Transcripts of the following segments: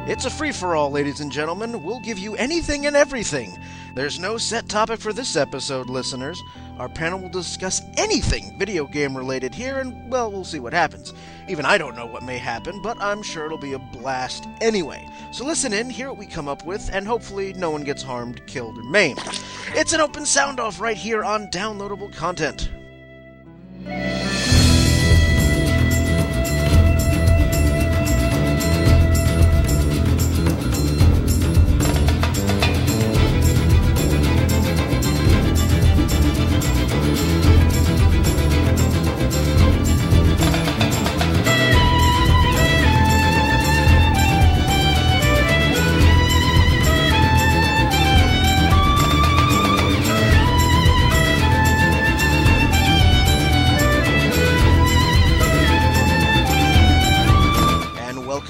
It's a free-for-all, ladies and gentlemen. We'll give you anything and everything. There's no set topic for this episode, listeners. Our panel will discuss anything video game related here, and, well, we'll see what happens. Even I don't know what may happen, but I'm sure it'll be a blast anyway. So listen in, hear what we come up with, and hopefully no one gets harmed, killed, or maimed. It's an open sound-off right here on Downloadable Content.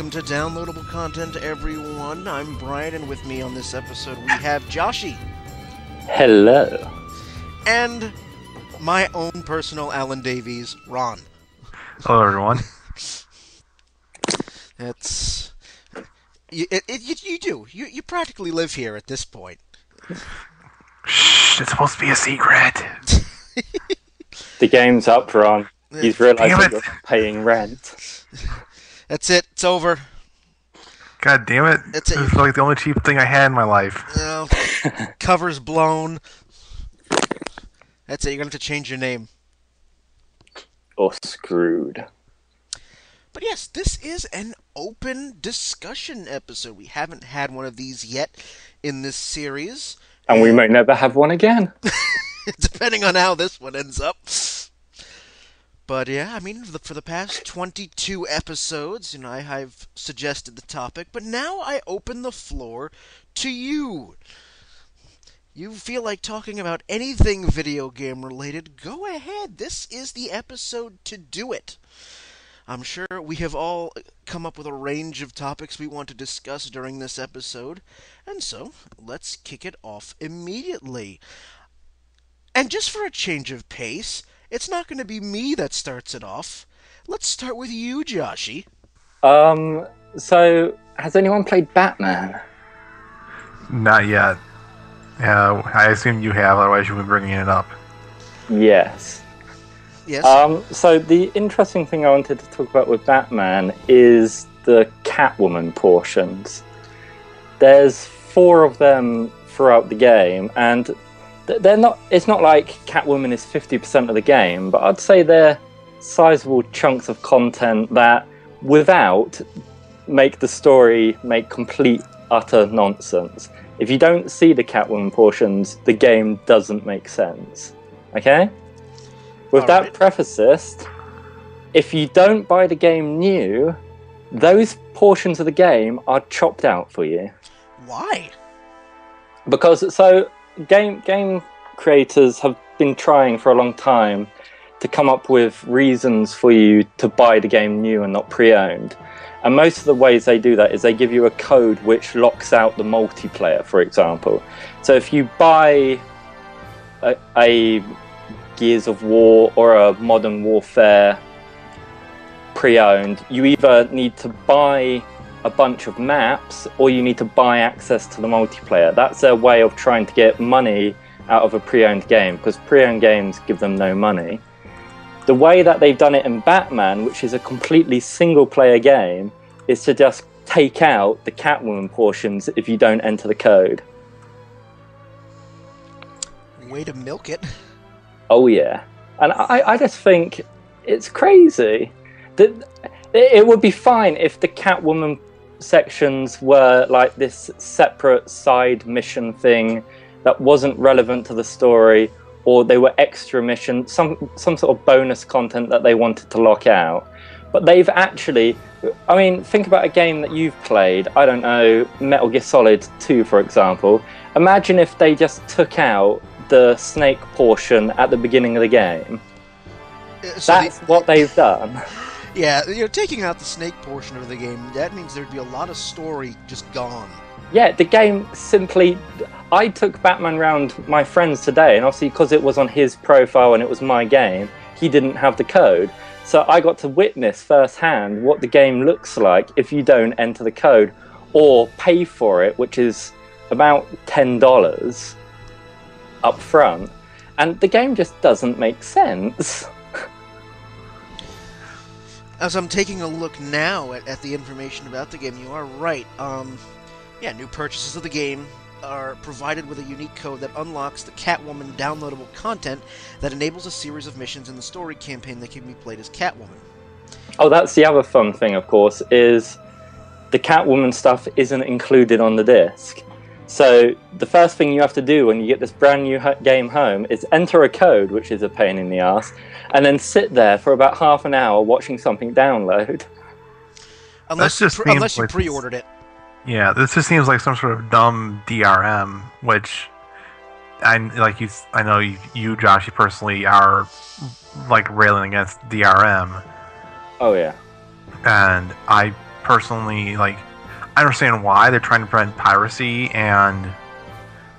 To Downloadable Content, everyone. I'm Brian, and with me on this episode we have Joshy. Hello. And my own personal Alan Davies, Ron. Hello, everyone. That's... You do. You practically live here at this point. Shh, it's supposed to be a secret. The game's up, Ron. He's realised you're paying rent. That's it. It's over. God damn it. This is like the only cheap thing I had in my life. Well, cover's blown. That's it. You're going to have to change your name. Or screwed. But yes, this is an open discussion episode. We haven't had one of these yet in this series. And we might never have one again. Depending on how this one ends up. But yeah, I mean, for the past 22 episodes, I've suggested the topic, but now I open the floor to you. You feel like talking about anything video game related, go ahead. This is the episode to do it. I'm sure we have all come up with a range of topics we want to discuss during this episode, and so let's kick it off immediately. And just for a change of pace, it's not going to be me that starts it off. Let's start with you, Joshy. So, has anyone played Batman? Not yet. I assume you have, otherwise you would be bringing it up. Yes. Yes? So the interesting thing I wanted to talk about with Batman is the Catwoman portions. There's 4 of them throughout the game, and they're not. It's not like Catwoman is 50% of the game, but I'd say they're sizable chunks of content that, without, make the story make complete, utter nonsense. If you don't see the Catwoman portions, the game doesn't make sense. Okay? With that prefaced, if you don't buy the game new, those portions of the game are chopped out for you. Why? Because game creators have been trying for a long time to come up with reasons for you to buy the game new and not pre-owned. And most of the ways they do that is they give you a code which locks out the multiplayer, for example. So if you buy a Gears of War or a Modern Warfare pre-owned, you either need to buy a bunch of maps or you need to buy access to the multiplayer. That's their way of trying to get money out of a pre-owned game, because pre-owned games give them no money. The way that they've done it in Batman, which is a completely single-player game, is to just take out the Catwoman portions if you don't enter the code. Way to milk it. Oh yeah. And I just think it's crazy. It would be fine if the Catwoman sections were like this separate side mission thing that wasn't relevant to the story, or they were extra missions, some sort of bonus content that they wanted to lock out. But they've actually, I mean, think about a game that you've played, I don't know, Metal Gear Solid 2, for example. Imagine if they just took out the Snake portion at the beginning of the game. That's what they've done. Yeah, taking out the Snake portion of the game, that means there'd be a lot of story just gone. Yeah, the game simply... I took Batman round my friends today, and obviously because it was on his profile and it was my game, he didn't have the code. So I got to witness firsthand what the game looks like if you don't enter the code. or pay for it, which is about $10 up front, and the game just doesn't make sense. As I'm taking a look now at the information about the game, you are right. New purchases of the game are provided with a unique code that unlocks the Catwoman downloadable content that enables a series of missions in the story campaign that can be played as Catwoman. Oh, that's the other fun thing, of course, is the Catwoman stuff isn't included on the disc. So the first thing you have to do when you get this brand new game home is enter a code, which is a pain in the ass, and then sit there for about half an hour watching something download. Unless you pre-ordered it. Yeah, this just seems like some sort of dumb DRM, which I know you, Josh, you personally are like railing against DRM. Oh yeah. And I personally I understand why they're trying to prevent piracy and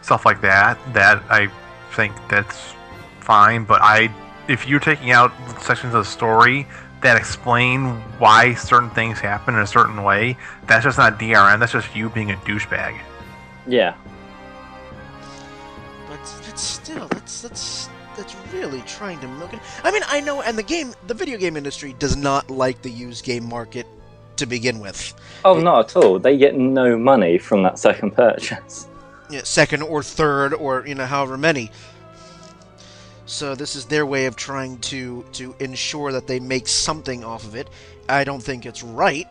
stuff like that. That I think that's fine, but if you're taking out sections of the story that explain why certain things happen in a certain way, that's just not DRM, that's just you being a douchebag. Yeah. But still, that's really trying to milk it. I mean, I know, and the video game industry does not like the used game market to begin with. Oh, not at all. They get no money from that second purchase. Yeah, second or third, or however many. So this is their way of trying to ensure that they make something off of it. I don't think it's right,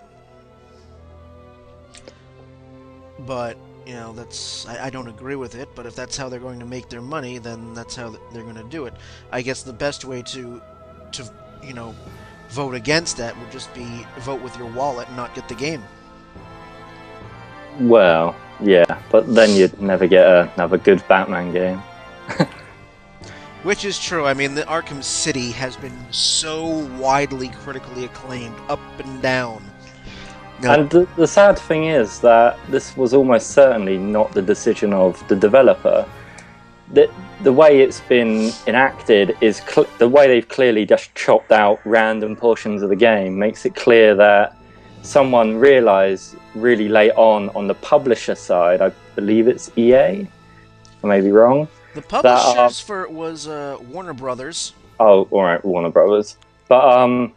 but I don't agree with it. But if that's how they're going to make their money, then that's how they're going to do it. I guess the best way to vote against that would just be vote with your wallet and not get the game. Well, yeah, but then you'd never get another good Batman game. Which is true. I mean, the Arkham City has been so widely critically acclaimed, up and down. And the sad thing is that this was almost certainly not the decision of the developer. The way it's been enacted is the way they've clearly just chopped out random portions of the game makes it clear that someone realized really late on the publisher side, I believe it's EA, I may be wrong. The publishers was Warner Brothers. Oh, all right, Warner Brothers. But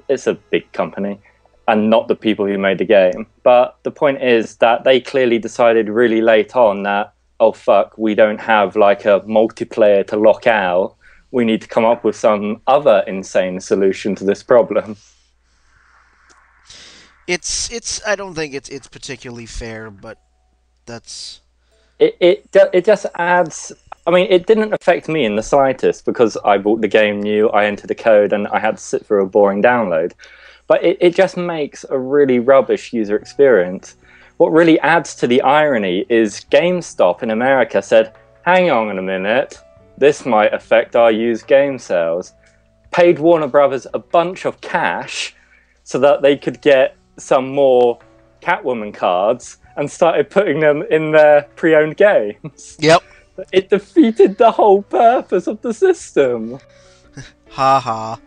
it's a big company, and not the people who made the game. But the point is that they clearly decided really late on that, oh fuck, we don't have like a multiplayer to lock out. We need to come up with some other insane solution to this problem. I don't think it's particularly fair, but that's... It just adds... I mean, it didn't affect me in the slightest because I bought the game new, I entered the code, and I had to sit through a boring download. But it just makes a really rubbish user experience. What really adds to the irony is GameStop in America said, hang on a minute, this might affect our used game sales. Paid Warner Brothers a bunch of cash so that they could get some more Catwoman cards and started putting them in their pre-owned games. Yep. It defeated the whole purpose of the system. Ha ha.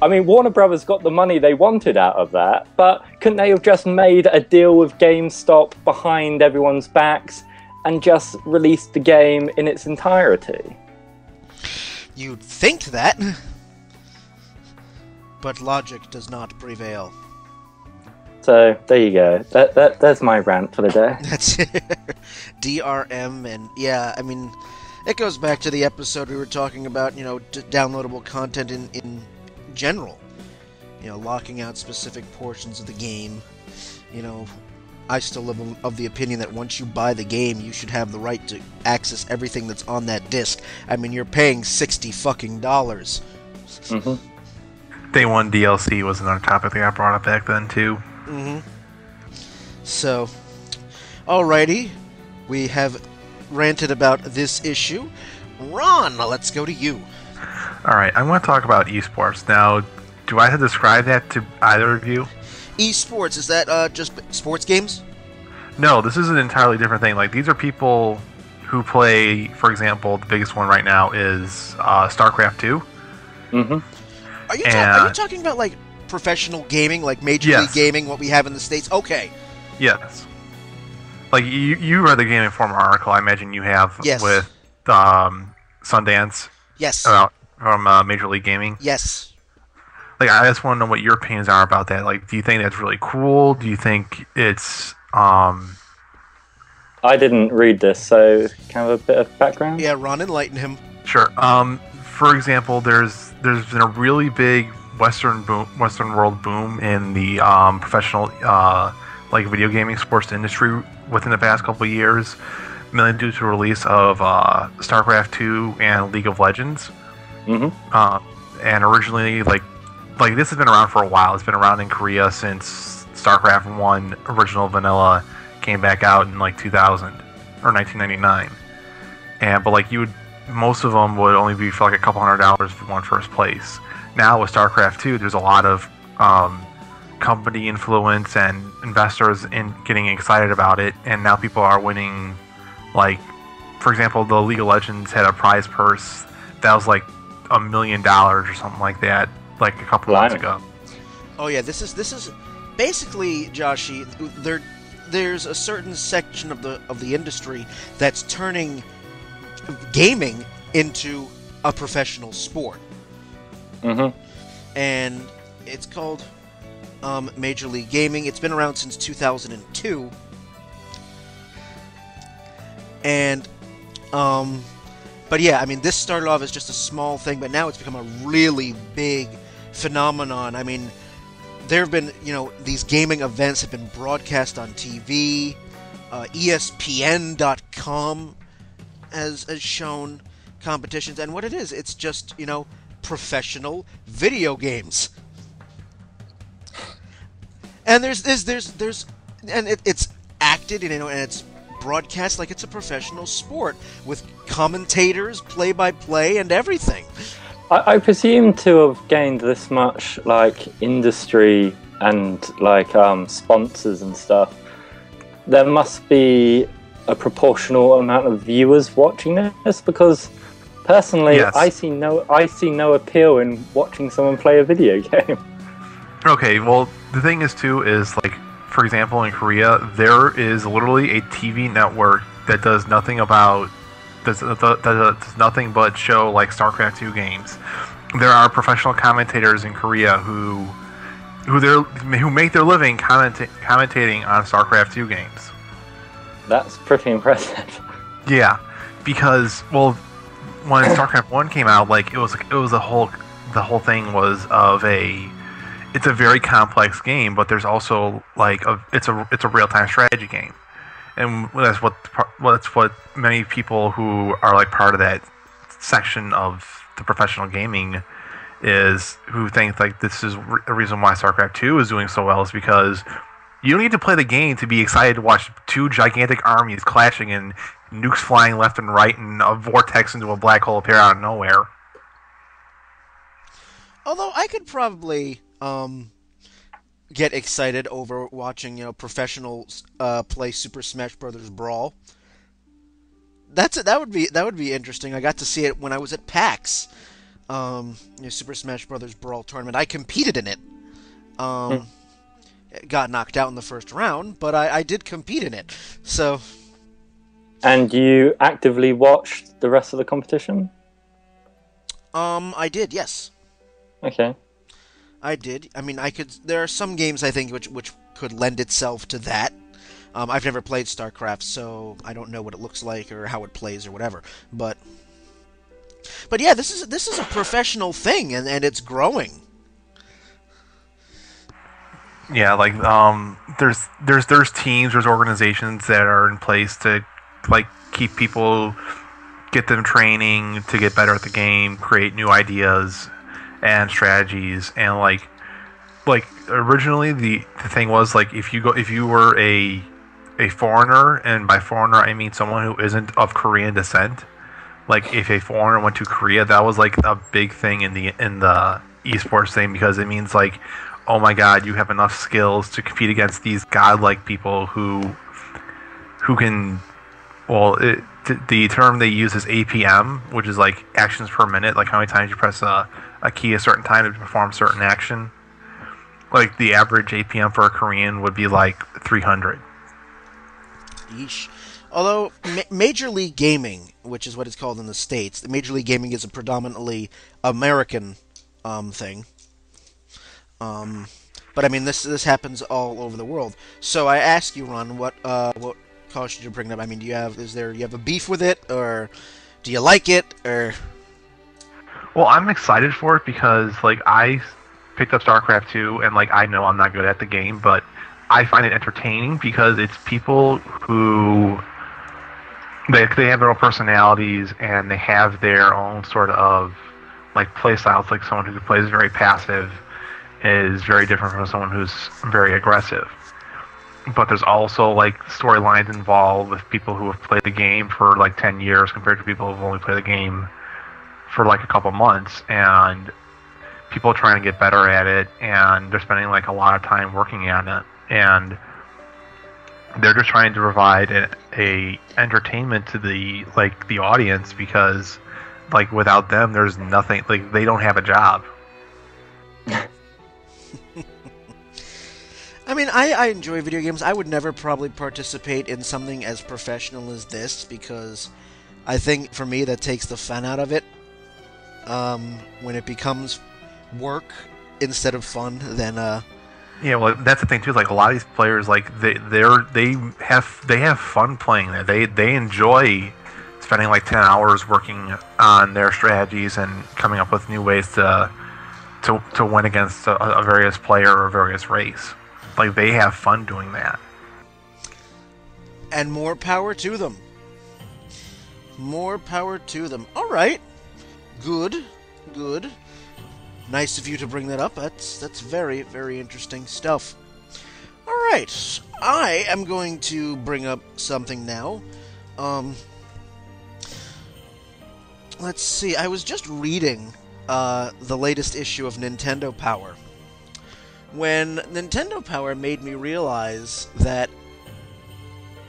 I mean, Warner Brothers got the money they wanted out of that, but couldn't they have just made a deal with GameStop behind everyone's backs and just released the game in its entirety? You'd think that. But logic does not prevail. So, there you go. There's my rant for the day. That's it. DRM, and yeah, I mean, it goes back to the episode we were talking about, downloadable content in general. Locking out specific portions of the game. I still live of the opinion that once you buy the game, you should have the right to access everything that's on that disc. I mean, you're paying $60 fucking. Mm-hmm. Day one DLC was another topic that got brought up back then, too. Mm-hmm. So, alrighty, we have ranted about this issue. Ron, let's go to you. Alright, I want to talk about esports. Now, do I have to describe that to either of you? Esports, is that just sports games? No, this is an entirely different thing. Like, these are people who play, for example, the biggest one right now is StarCraft 2. Mm-hmm. Are you talking about, like, professional gaming, like Major League Gaming, what we have in the States? Okay. Yes. Like you read the Game Informer article. I imagine you have Yes. with Sundance. Yes. From Major League Gaming. Yes. Like, I just want to know what your opinions are about that. Like, do you think that's really cool? Do you think it's I didn't read this, so kind of a bit of background. Yeah, Ron, enlighten him. Sure. For example, there's been a really big Western world boom in the professional like video gaming sports industry within the past couple of years, mainly due to the release of StarCraft 2 and League of Legends. And originally, like this has been around for a while. It's been around in Korea since StarCraft 1 original vanilla came back out in like 2000 or 1999. But like most of them would only be for like a couple $100 if you won first place. Now with StarCraft 2, there's a lot of company influence and investors in getting excited about it, and now people are winning. Like, for example, the League of Legends had a prize purse that was like $1 million or something like that, like a couple months ago. Oh yeah, this is basically, Joshy. There's a certain section of the industry that's turning gaming into a professional sport. And it's called Major League Gaming. It's been around since 2002. And but yeah, I mean, this started off as just a small thing, but now it's become a really big phenomenon. I mean, there have been, these gaming events have been broadcast on TV. ESPN.com has shown competitions, and what it is, it's just, professional video games. And there's and it's acted, and it's broadcast like it's a professional sport with commentators, play-by-play, and everything. I presume to have gained this much like industry and like sponsors and stuff, there must be a proportional amount of viewers watching this, because personally, yes. I see no appeal in watching someone play a video game. Okay, well, the thing is too is, like, for example, in Korea, there is literally a TV network that does nothing but show like StarCraft 2 games. There are professional commentators in Korea who make their living commentating on StarCraft 2 games. That's pretty impressive. Yeah, because, well, when StarCraft 1 came out, like the whole thing was it's a very complex game, but there's also like it's a real-time strategy game. And that's what many people who are like part of that section of the professional gaming who think like this is the reason why StarCraft 2 is doing so well, is because you don't need to play the game to be excited to watch two gigantic armies clashing and nukes flying left and right and a vortex into a black hole appear out of nowhere. Although I could probably get excited over watching, professionals play Super Smash Brothers Brawl. That would be interesting. I got to see it when I was at PAX, Super Smash Brothers Brawl tournament. I competed in it. Got knocked out in the first round, but I did compete in it. So. And you actively watched the rest of the competition? I did, yes. Okay. I did. I mean, there are some games I think which could lend itself to that. I've never played StarCraft, so I don't know what it looks like or how it plays or whatever. But yeah, this is a professional thing, and it's growing. Yeah, like there's teams, there's organizations that are in place to like keep people, get them training to get better at the game, create new ideas and strategies, and like originally the thing was like if you were a foreigner, and by foreigner I mean someone who isn't of Korean descent, like if a foreigner went to Korea, that was like a big thing in the esports thing, because it means like, oh my god, you have enough skills to compete against these godlike people who can, well, the term they use is APM, which is like actions per minute, like how many times you press a key a certain time to perform a certain action. Like the average APM for a Korean would be like 300. Yeesh. Although Major League Gaming, which is what it's called in the States, the Major League Gaming is a predominantly American thing. But I mean, this happens all over the world. So I ask you, Ron, what caused you to bring it up? I mean, you have a beef with it, or do you like it, or? Well, I'm excited for it because like I picked up StarCraft 2, and like I know I'm not good at the game, but I find it entertaining because it's people who they have their own personalities and they have their own sort of like play styles. Like someone who plays very passive is very different from someone who's very aggressive. But there's also like storylines involved with people who have played the game for like 10 years compared to people who've only played the game for like a couple months, and people trying to get better at it, and they're spending like a lot of time working on it, and they're just trying to provide a entertainment to the audience, because like without them there's nothing, like they don't have a job. I mean, I enjoy video games. I would never probably participate in something as professional as this, because I think for me that takes the fun out of it. When it becomes work instead of fun, then yeah, well, that's the thing too. Like a lot of these players, like they have fun playing there. They enjoy spending like 10 hours working on their strategies and coming up with new ways to win against a various player or various race. Like they have fun doing that. And more power to them. More power to them. All right. Good. Nice of you to bring that up. That's very, very interesting stuff. All right. I am going to bring up something now. Let's see. I was just reading the latest issue of Nintendo Power, when Nintendo Power made me realize that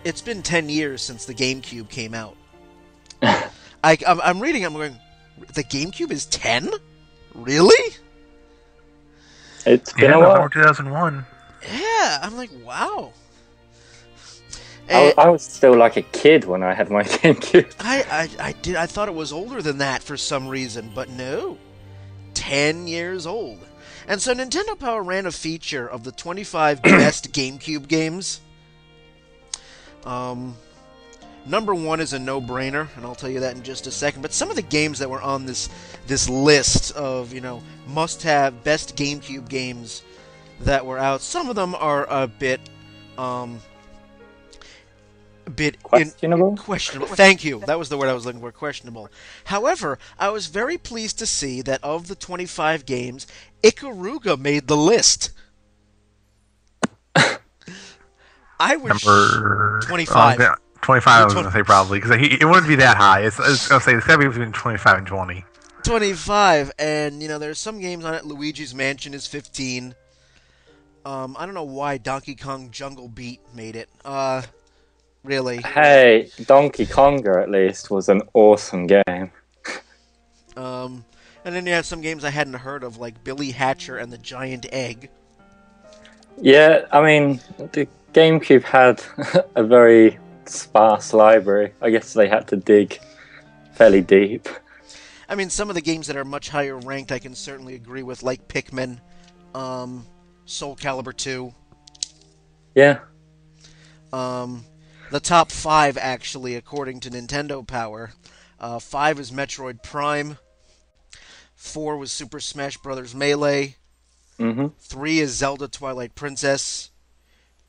it's been 10 years since the GameCube came out. I'm reading, I'm going, the GameCube is 10? Really? It's been a while. 2001. Yeah, I'm like, wow. I was still like a kid when I had my GameCube. I thought it was older than that for some reason, but no. 10 years old. And so Nintendo Power ran a feature of the 25 best GameCube games. Number one is a no-brainer, and I'll tell you that in just a second. But some of the games that were on this list of, must-have best GameCube games that were out, some of them are a bit questionable. Questionable. Thank you. That was the word I was looking for. Questionable. However, I was very pleased to see that of the 25 games, Ikaruga made the list. I was number 25. 25. I was going to say probably, because it wouldn't be that high. I was going to say it's got to be between 25 and 20. 25, and there's some games on it. Luigi's Mansion is 15. I don't know why Donkey Kong Jungle Beat made it. Really. Hey, Donkey Konga at least was an awesome game. And then you have some games I hadn't heard of, like Billy Hatcher and the Giant Egg. Yeah, I mean, the GameCube had a very sparse library. I guess they had to dig fairly deep. I mean, some of the games that are much higher ranked I can certainly agree with, like Pikmin, Soul Calibur 2. Yeah. The top 5, actually, according to Nintendo Power. 5 is Metroid Prime. 4 was Super Smash Bros. Melee. 3 is Zelda Twilight Princess.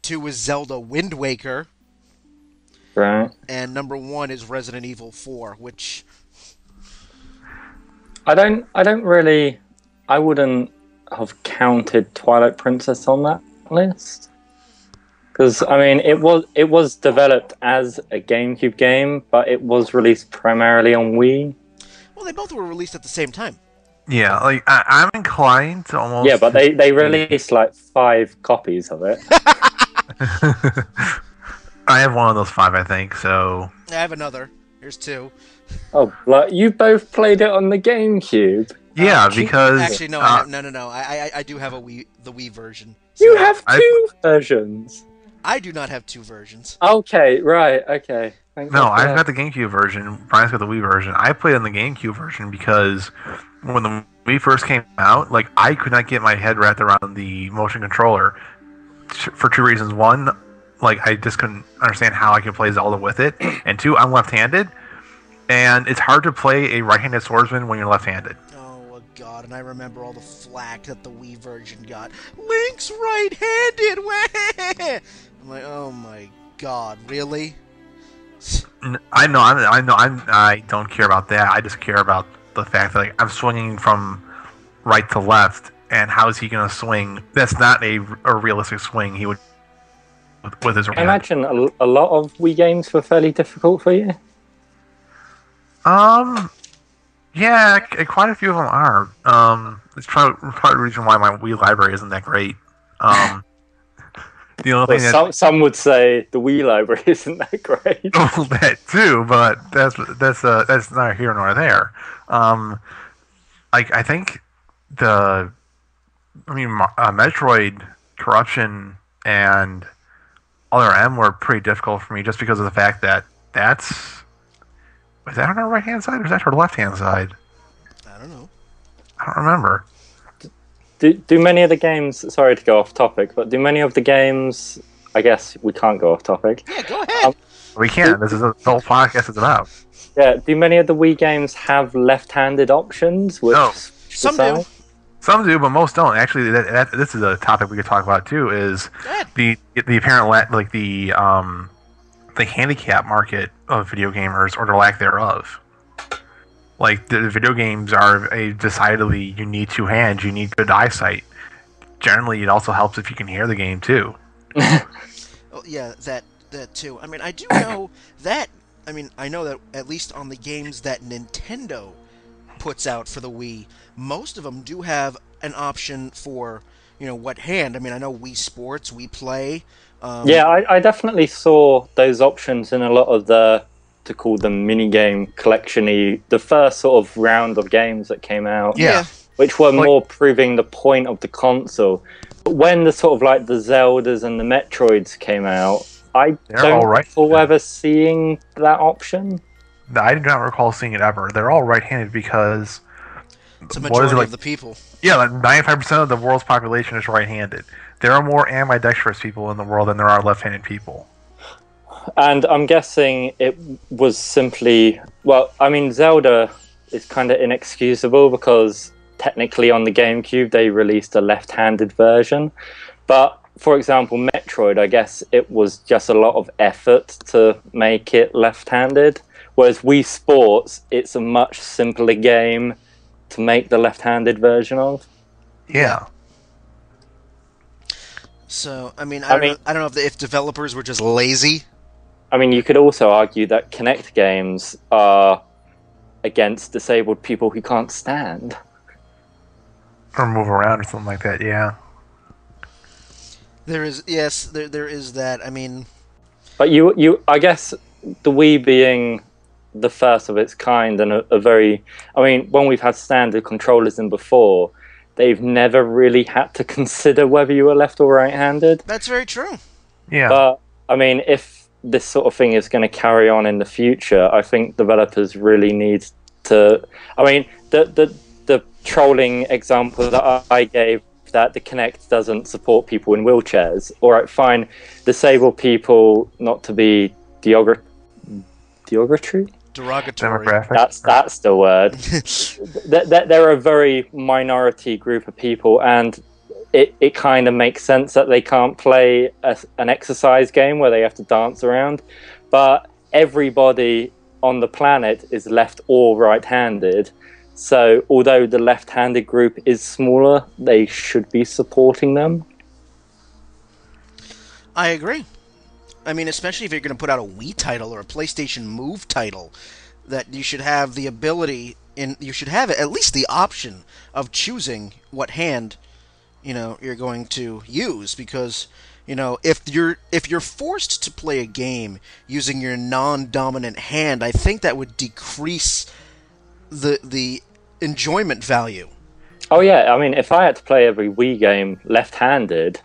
2 is Zelda Wind Waker. Right. And number 1 is Resident Evil 4, which... I wouldn't have counted Twilight Princess on that list. Because, I mean, it was developed as a GameCube game, but it was released primarily on Wii. Well, they both were released at the same time. Yeah, like, I'm inclined to almost... Yeah, but they released, like, 5 copies of it. I have one of those 5, I think, so... I have another. Here's 2. Oh, like, you both played it on the GameCube? Yeah, because Actually, no, no. I do have the Wii version. So You have two versions. I do not have two versions. Okay, right, okay. Thank no, God for I've that. got the GameCube version. Brian's got the Wii version. I played on the GameCube version because when the Wii first came out, like I could not get my head wrapped around the motion controller for two reasons. One, like I just couldn't understand how I could play Zelda with it, and two, I'm left-handed, and it's hard to play a right-handed swordsman when you're left-handed. Oh God! And I remember all the flack that the Wii version got. Link's right-handed. I'm like, oh my God, really? I don't care about that. I just care about the fact that like, I'm swinging from right to left, and how is he going to swing? That's not a realistic swing. He would with his. I imagine a lot of Wii games were fairly difficult for you. Yeah, quite a few of them are. It's probably the reason why my Wii library isn't that great. The only thing that some would say the Wii library isn't that great. Oh, that too, but that's neither here nor there. I think Metroid, Corruption, and Other M were pretty difficult for me just because of the fact that is that on her right hand side or is that her left hand side? I don't know. I don't remember. Do many of the games, sorry to go off topic, but do many of the games, I guess we can't go off topic. Yeah, go ahead. We can. This is the whole podcast is about. Yeah, do many of the Wii games have left-handed options? No. Some do. Some do, but most don't. Actually, this is a topic we could talk about too. Is the apparent the handicap market of video gamers or the lack thereof. Like the video games are decidedly you need two hands, you need good eyesight. Generally, it also helps if you can hear the game too. Oh, yeah, that too. I mean, I do know that. I mean, I know that at least on the games that Nintendo puts out for the Wii, most of them do have an option for what hand. I mean, I know Wii Sports, Wii Play. Yeah, I definitely saw those options in a lot of to call them minigame collection-y, the first sort of round of games that came out. Yeah. Which were more proving the point of the console. But when the sort of like the Zeldas and the Metroids came out, I don't recall ever seeing that option. I do not recall seeing it ever. They're all right-handed because it's a majority of the people. Yeah, like 95% of the world's population is right-handed. There are more ambidextrous people in the world than there are left-handed people. And I'm guessing it was simply... Well, I mean, Zelda is kind of inexcusable because technically on the GameCube they released a left-handed version. But, for example, Metroid, I guess it was just a lot of effort to make it left-handed. Whereas Wii Sports, it's a much simpler game to make the left-handed version of. Yeah. So, I mean, I don't know if developers were just lazy. I mean, you could also argue that Kinect games are against disabled people who can't stand. Or move around or something like that, yeah. There is that. I mean... But I guess the Wii being the first of its kind and a very... I mean, when we've had standard controllers in before, they've never really had to consider whether you were left or right-handed. That's very true. Yeah. But, I mean, if this sort of thing is going to carry on in the future, I think developers really need to... I mean, the trolling example that I gave, that the Kinect doesn't support people in wheelchairs. All right, fine. Disabled people, not to be derogatory? Derogatory. That's the word. They're a very minority group of people, and it kind of makes sense that they can't play an exercise game where they have to dance around. But everybody on the planet is left or right-handed. So although the left-handed group is smaller, they should be supporting them. I agree. I mean, especially if you're going to put out a Wii title or a PlayStation Move title, that you should have the ability, you should have at least the option of choosing what hand, you're going to use, because, if you're forced to play a game using your non-dominant hand, I think that would decrease the enjoyment value. Oh yeah, I mean, if I had to play every Wii game left-handed,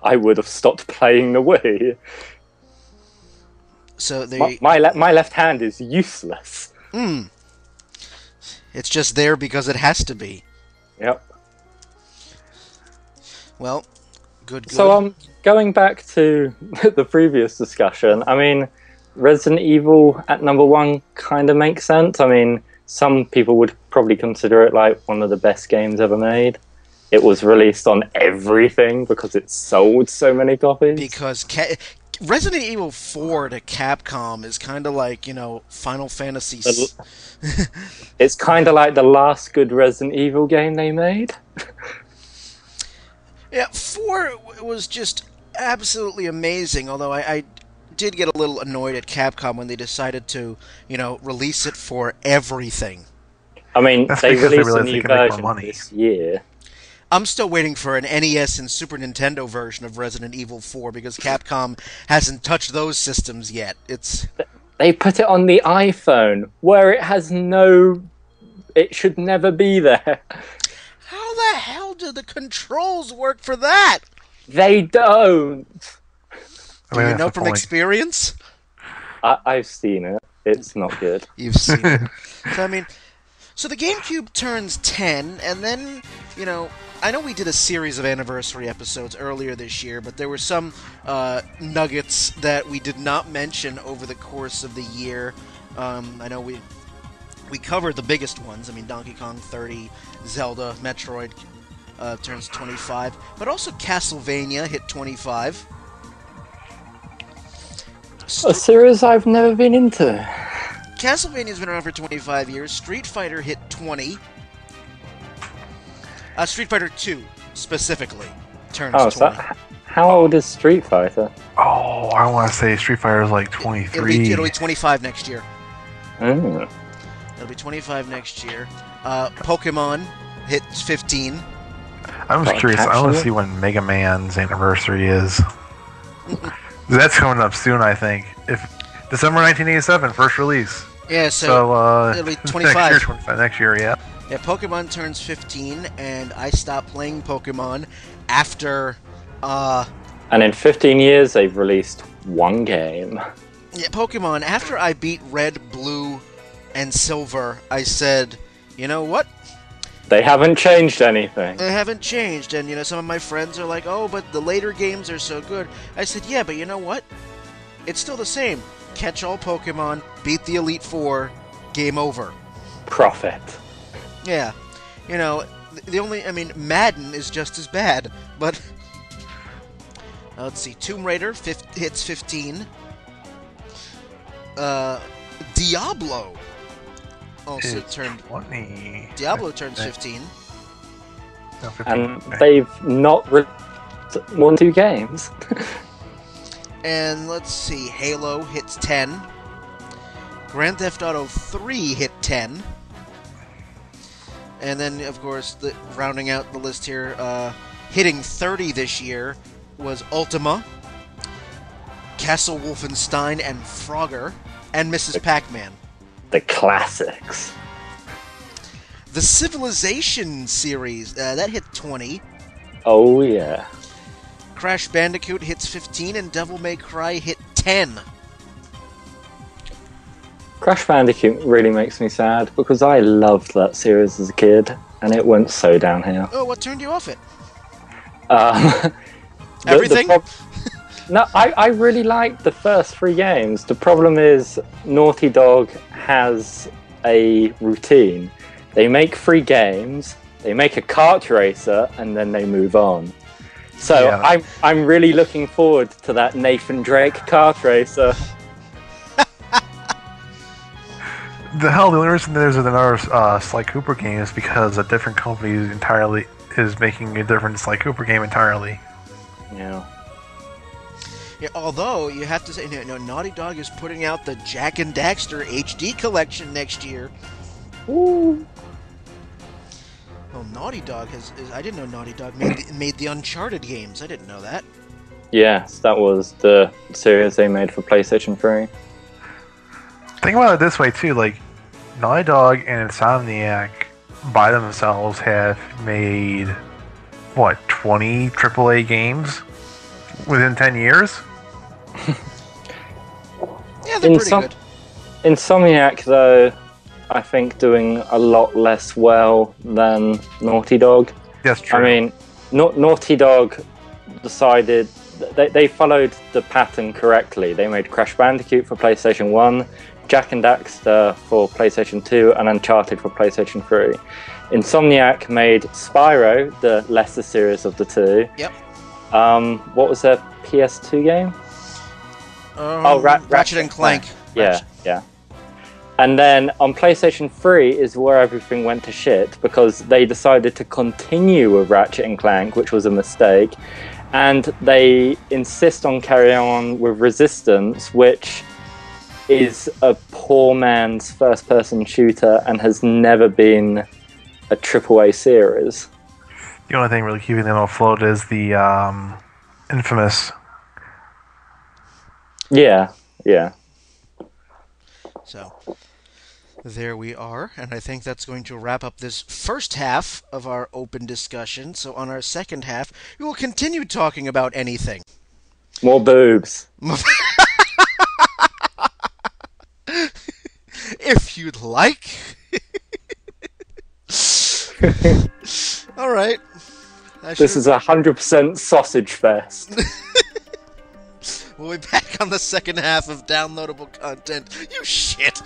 I would have stopped playing the Wii. So my left hand is useless. It's just there because it has to be. Yep. Well, good. So going back to the previous discussion, I mean, Resident Evil at number 1 kind of makes sense. I mean, some people would probably consider it like one of the best games ever made. It was released on everything because it sold so many copies. Because Resident Evil 4 to Capcom is kind of like, Final Fantasy... It's kind of like the last good Resident Evil game they made. Yeah, 4 was just absolutely amazing, although I did get a little annoyed at Capcom when they decided to, release it for everything. I mean, That's they because released realized a they new can make more version money. this year. I'm still waiting for an NES and Super Nintendo version of Resident Evil 4 because Capcom hasn't touched those systems yet. They put it on the iPhone, where it has it should never be there. How the hell do the controls work for that? They don't. Do you know from experience? I've seen it. It's not good. You've seen it. So the GameCube turns 10, and then, I know we did a series of anniversary episodes earlier this year, but there were some nuggets that we did not mention over the course of the year. I know we covered the biggest ones. I mean, Donkey Kong 30, Zelda, Metroid turns 25, but also Castlevania hit 25. A series I've never been into. Castlevania's been around for 25 years. Street Fighter hit 20. Street Fighter 2, specifically, turns 20. So how old is Street Fighter? Oh, I want to say Street Fighter is like 23. It'll be 25 next year. Mm. It'll be 25 next year. Pokemon hits 15. I'm just curious. I want to see when Mega Man's anniversary is. That's coming up soon, I think. If December 1987, first release. Yeah, so it'll be 25. Next year, yeah. Yeah, Pokemon turns 15, and I stopped playing Pokemon after... And in 15 years, they've released one game. Yeah, Pokemon, after I beat Red, Blue, and Silver, I said, you know what? They haven't changed anything. They haven't changed, and, some of my friends are like, oh, but the later games are so good. I said, yeah, but you know what? It's still the same. Catch all Pokemon, beat the Elite Four, game over. Profit. Yeah. Madden is just as bad, but... let's see, Tomb Raider hits 15. Diablo also turned 20. Diablo turns 15. No, 15. And they've not released 1-2 games. And let's see, Halo hits 10. Grand Theft Auto 3 hit 10. And then, of course, rounding out the list here, hitting 30 this year was Ultima, Castle Wolfenstein, and Frogger, and Mrs. Pac-Man. The classics. The Civilization series, that hit 20. Oh, yeah. Crash Bandicoot hits 15, and Devil May Cry hit 10. Crash Bandicoot really makes me sad because I loved that series as a kid, and it went so downhill. Oh, what turned you off it? Everything? No, I really liked the first 3 games. The problem is Naughty Dog has a routine. They make 3 games, they make a kart racer, and then they move on. So yeah. I'm really looking forward to that Nathan Drake kart racer. The only reason there's another Sly Cooper game is because a different company entirely is making a different Sly Cooper game entirely. Yeah. Yeah, although, you have to say, Naughty Dog is putting out the Jak and Daxter HD collection next year. Ooh. Well, Naughty Dog I didn't know Naughty Dog made the Uncharted games. I didn't know that. Yes, that was the series they made for PlayStation 3. Think about it this way, too. Like, Naughty Dog and Insomniac by themselves have made, what, 20 AAA games within 10 years? Yeah, they're pretty good. Insomniac, though, I think doing a lot less well than Naughty Dog. That's true. I mean, Naughty Dog decided they followed the pattern correctly. They made Crash Bandicoot for PlayStation 1, Jak and Daxter for PlayStation 2, and Uncharted for PlayStation 3. Insomniac made Spyro, the lesser series of the two. Yep. What was their PS2 game? Ratchet and Clank. Yeah. And then on PlayStation 3 is where everything went to shit, because they decided to continue with Ratchet and Clank, which was a mistake, and they insist on carrying on with Resistance, which is a poor man's first-person shooter and has never been a AAA series. The only thing really keeping them afloat is the infamous. Yeah. So, there we are, and I think that's going to wrap up this first half of our open discussion. So on our second half, we will continue talking about anything. More boobs. If you'd like. All right. This is 100% sausage fest. We'll be back on the second half of downloadable content. You shit!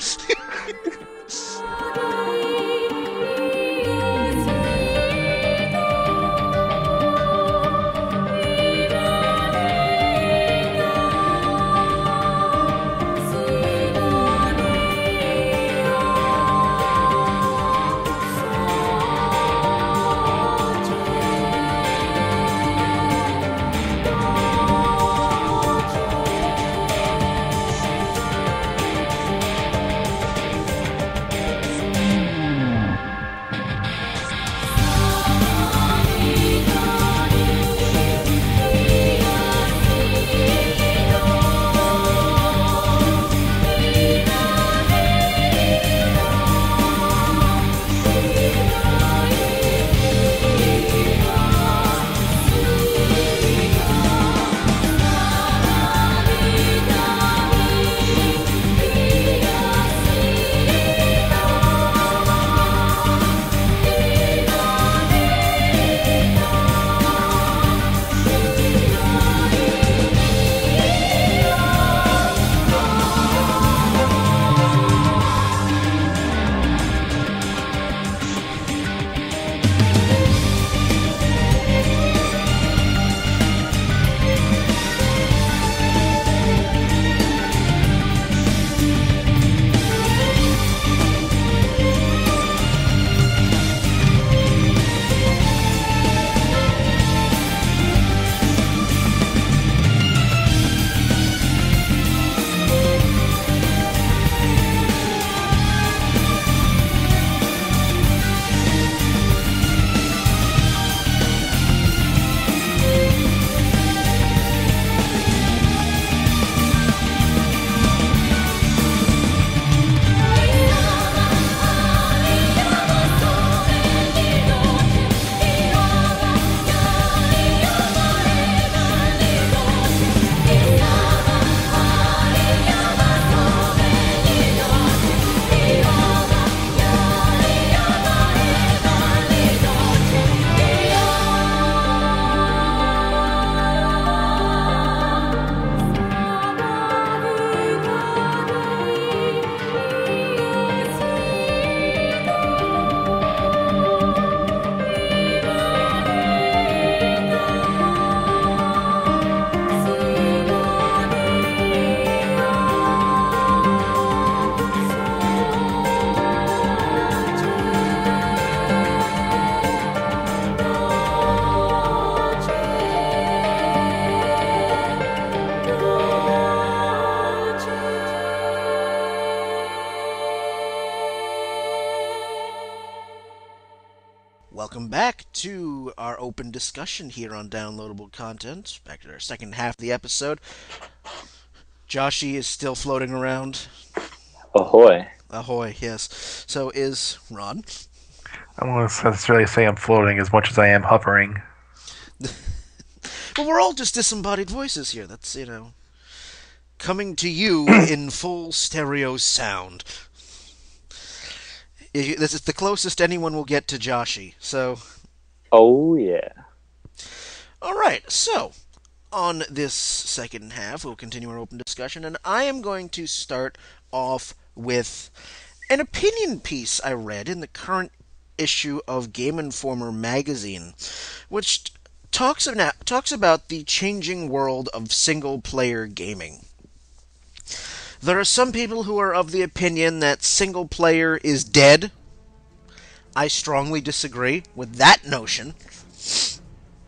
Welcome back to our open discussion here on downloadable content. Back to our second half of the episode. Joshy is still floating around. Ahoy. Ahoy, yes. So is Ron. I don't want to necessarily say I'm floating as much as I am hovering. But we're all just disembodied voices here. That's, coming to you in full stereo sound. This is the closest anyone will get to Joshi. So, Oh yeah. all right. So, on this second half, we'll continue our open discussion, and I am going to start off with an opinion piece I read in the current issue of Game Informer magazine, which talks about the changing world of single-player gaming. There are some people who are of the opinion that single-player is dead. I strongly disagree with that notion.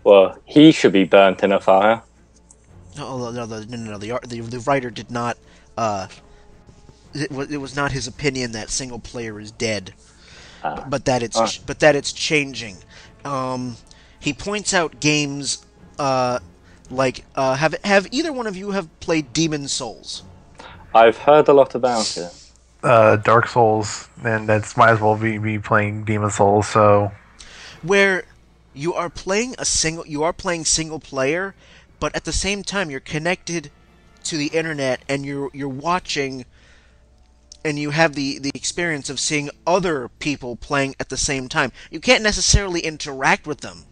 Well, he should be burnt in a fire. No, the writer did not. It was not his opinion that single player is dead, but that it's changing. He points out games have either one of you have played Demon's Souls? I've heard a lot about it. Dark Souls, and that's might as well be playing Demon Souls. So, where you are playing single player, but at the same time you're connected to the internet and you're watching, and you have the experience of seeing other people playing at the same time. You can't necessarily interact with them,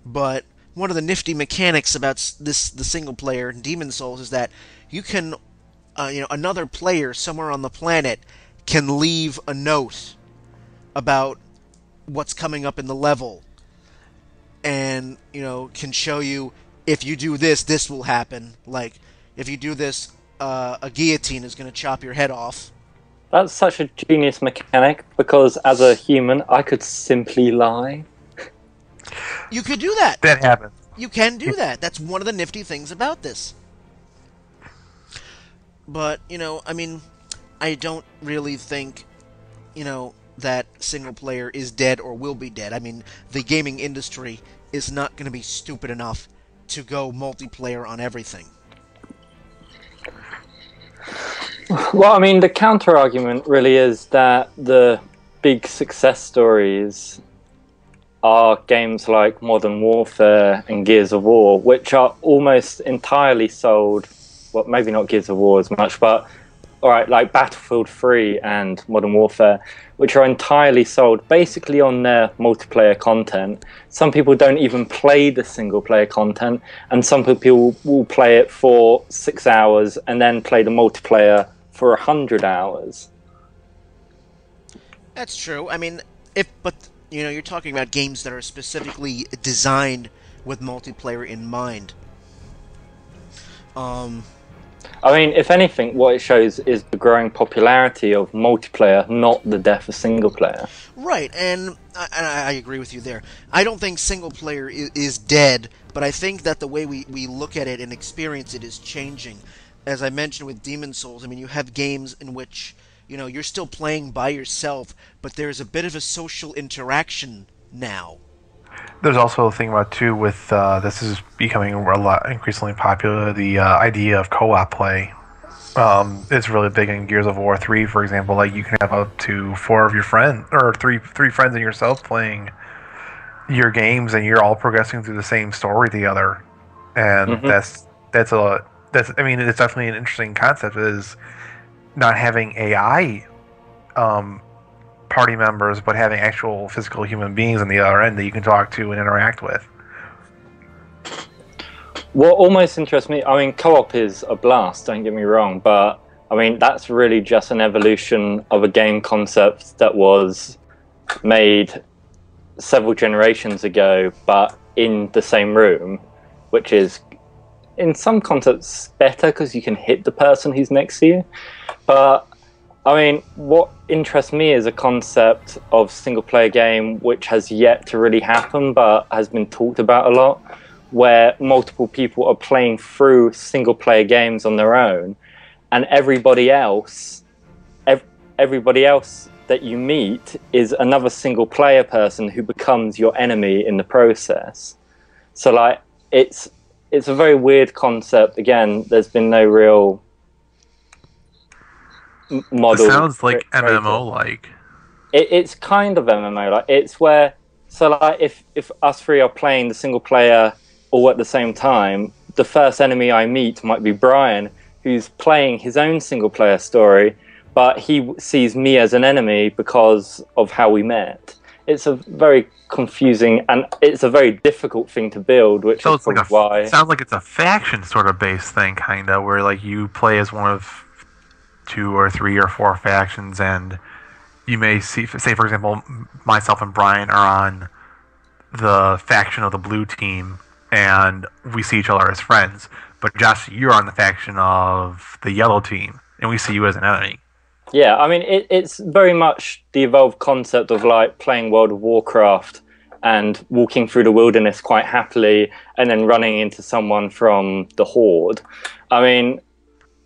but one of the nifty mechanics about the single player in Demon's Souls is that you can, another player somewhere on the planet can leave a note about what's coming up in the level, and can show you, if you do this, this will happen. Like, if you do this, a guillotine is going to chop your head off. That's such a genius mechanic, because as a human, I could simply lie. You could do that. That happens. You can do that. That's one of the nifty things about this. But, I don't really think, that single player is dead or will be dead. I mean, the gaming industry is not going to be stupid enough to go multiplayer on everything. Well, I mean, the counter-argument really is that the big success stories are games like Modern Warfare and Gears of War, which are almost entirely sold, well, maybe not Gears of War as much, but alright, like Battlefield 3 and Modern Warfare, which are entirely sold basically on their multiplayer content. Some people don't even play the single-player content, and some people will play it for 6 hours and then play the multiplayer for 100 hours. That's true. I mean, you're talking about games that are specifically designed with multiplayer in mind. I mean, if anything, what it shows is the growing popularity of multiplayer, not the death of single player. Right, and I agree with you there. I don't think single player is dead, but I think that the way we look at it and experience it is changing. As I mentioned with Demon's Souls, I mean, you have games in which, you're still playing by yourself, but there's a bit of a social interaction now. There's also a thing about too with this is becoming a lot increasingly popular. The idea of co-op play. It's really big in Gears of War 3, for example. Like, you can have up to 4 of your friends, or three friends and yourself playing your games, and you're all progressing through the same story together. And that's I mean, it's definitely an interesting concept. Is not having AI party members, but having actual physical human beings on the other end that you can talk to and interact with. What almost interests me, I mean, co-op is a blast, don't get me wrong, but I mean, that's really just an evolution of a game concept that was made several generations ago, but in the same room, which is in some concepts better because you can hit the person who's next to you. But I mean, what interests me is a concept of single-player game which has yet to really happen, but has been talked about a lot, where multiple people are playing through single-player games on their own, and everybody else that you meet is another single-player person who becomes your enemy in the process. So, like, it's a very weird concept. Again, there's been no real model. It sounds like MMO-like. it's kind of MMO. Like it's where so like if us three are playing the single player all at the same time, the first enemy I meet might be Brian, who's playing his own single player story, but he sees me as an enemy because of how we met. It's a very confusing and it's a very difficult thing to build, which So is it's like probably why. it sounds like it's a faction sort of based thing, kind of, where like you play as one of two or three or four factions, and you may see, say for example, myself and Brian are on the faction of the blue team, and we see each other as friends. But Josh, you're on the faction of the yellow team, and we see you as an enemy. Yeah, I mean, it's very much the evolved concept of like playing World of Warcraft and walking through the wilderness quite happily and then running into someone from the Horde. I mean,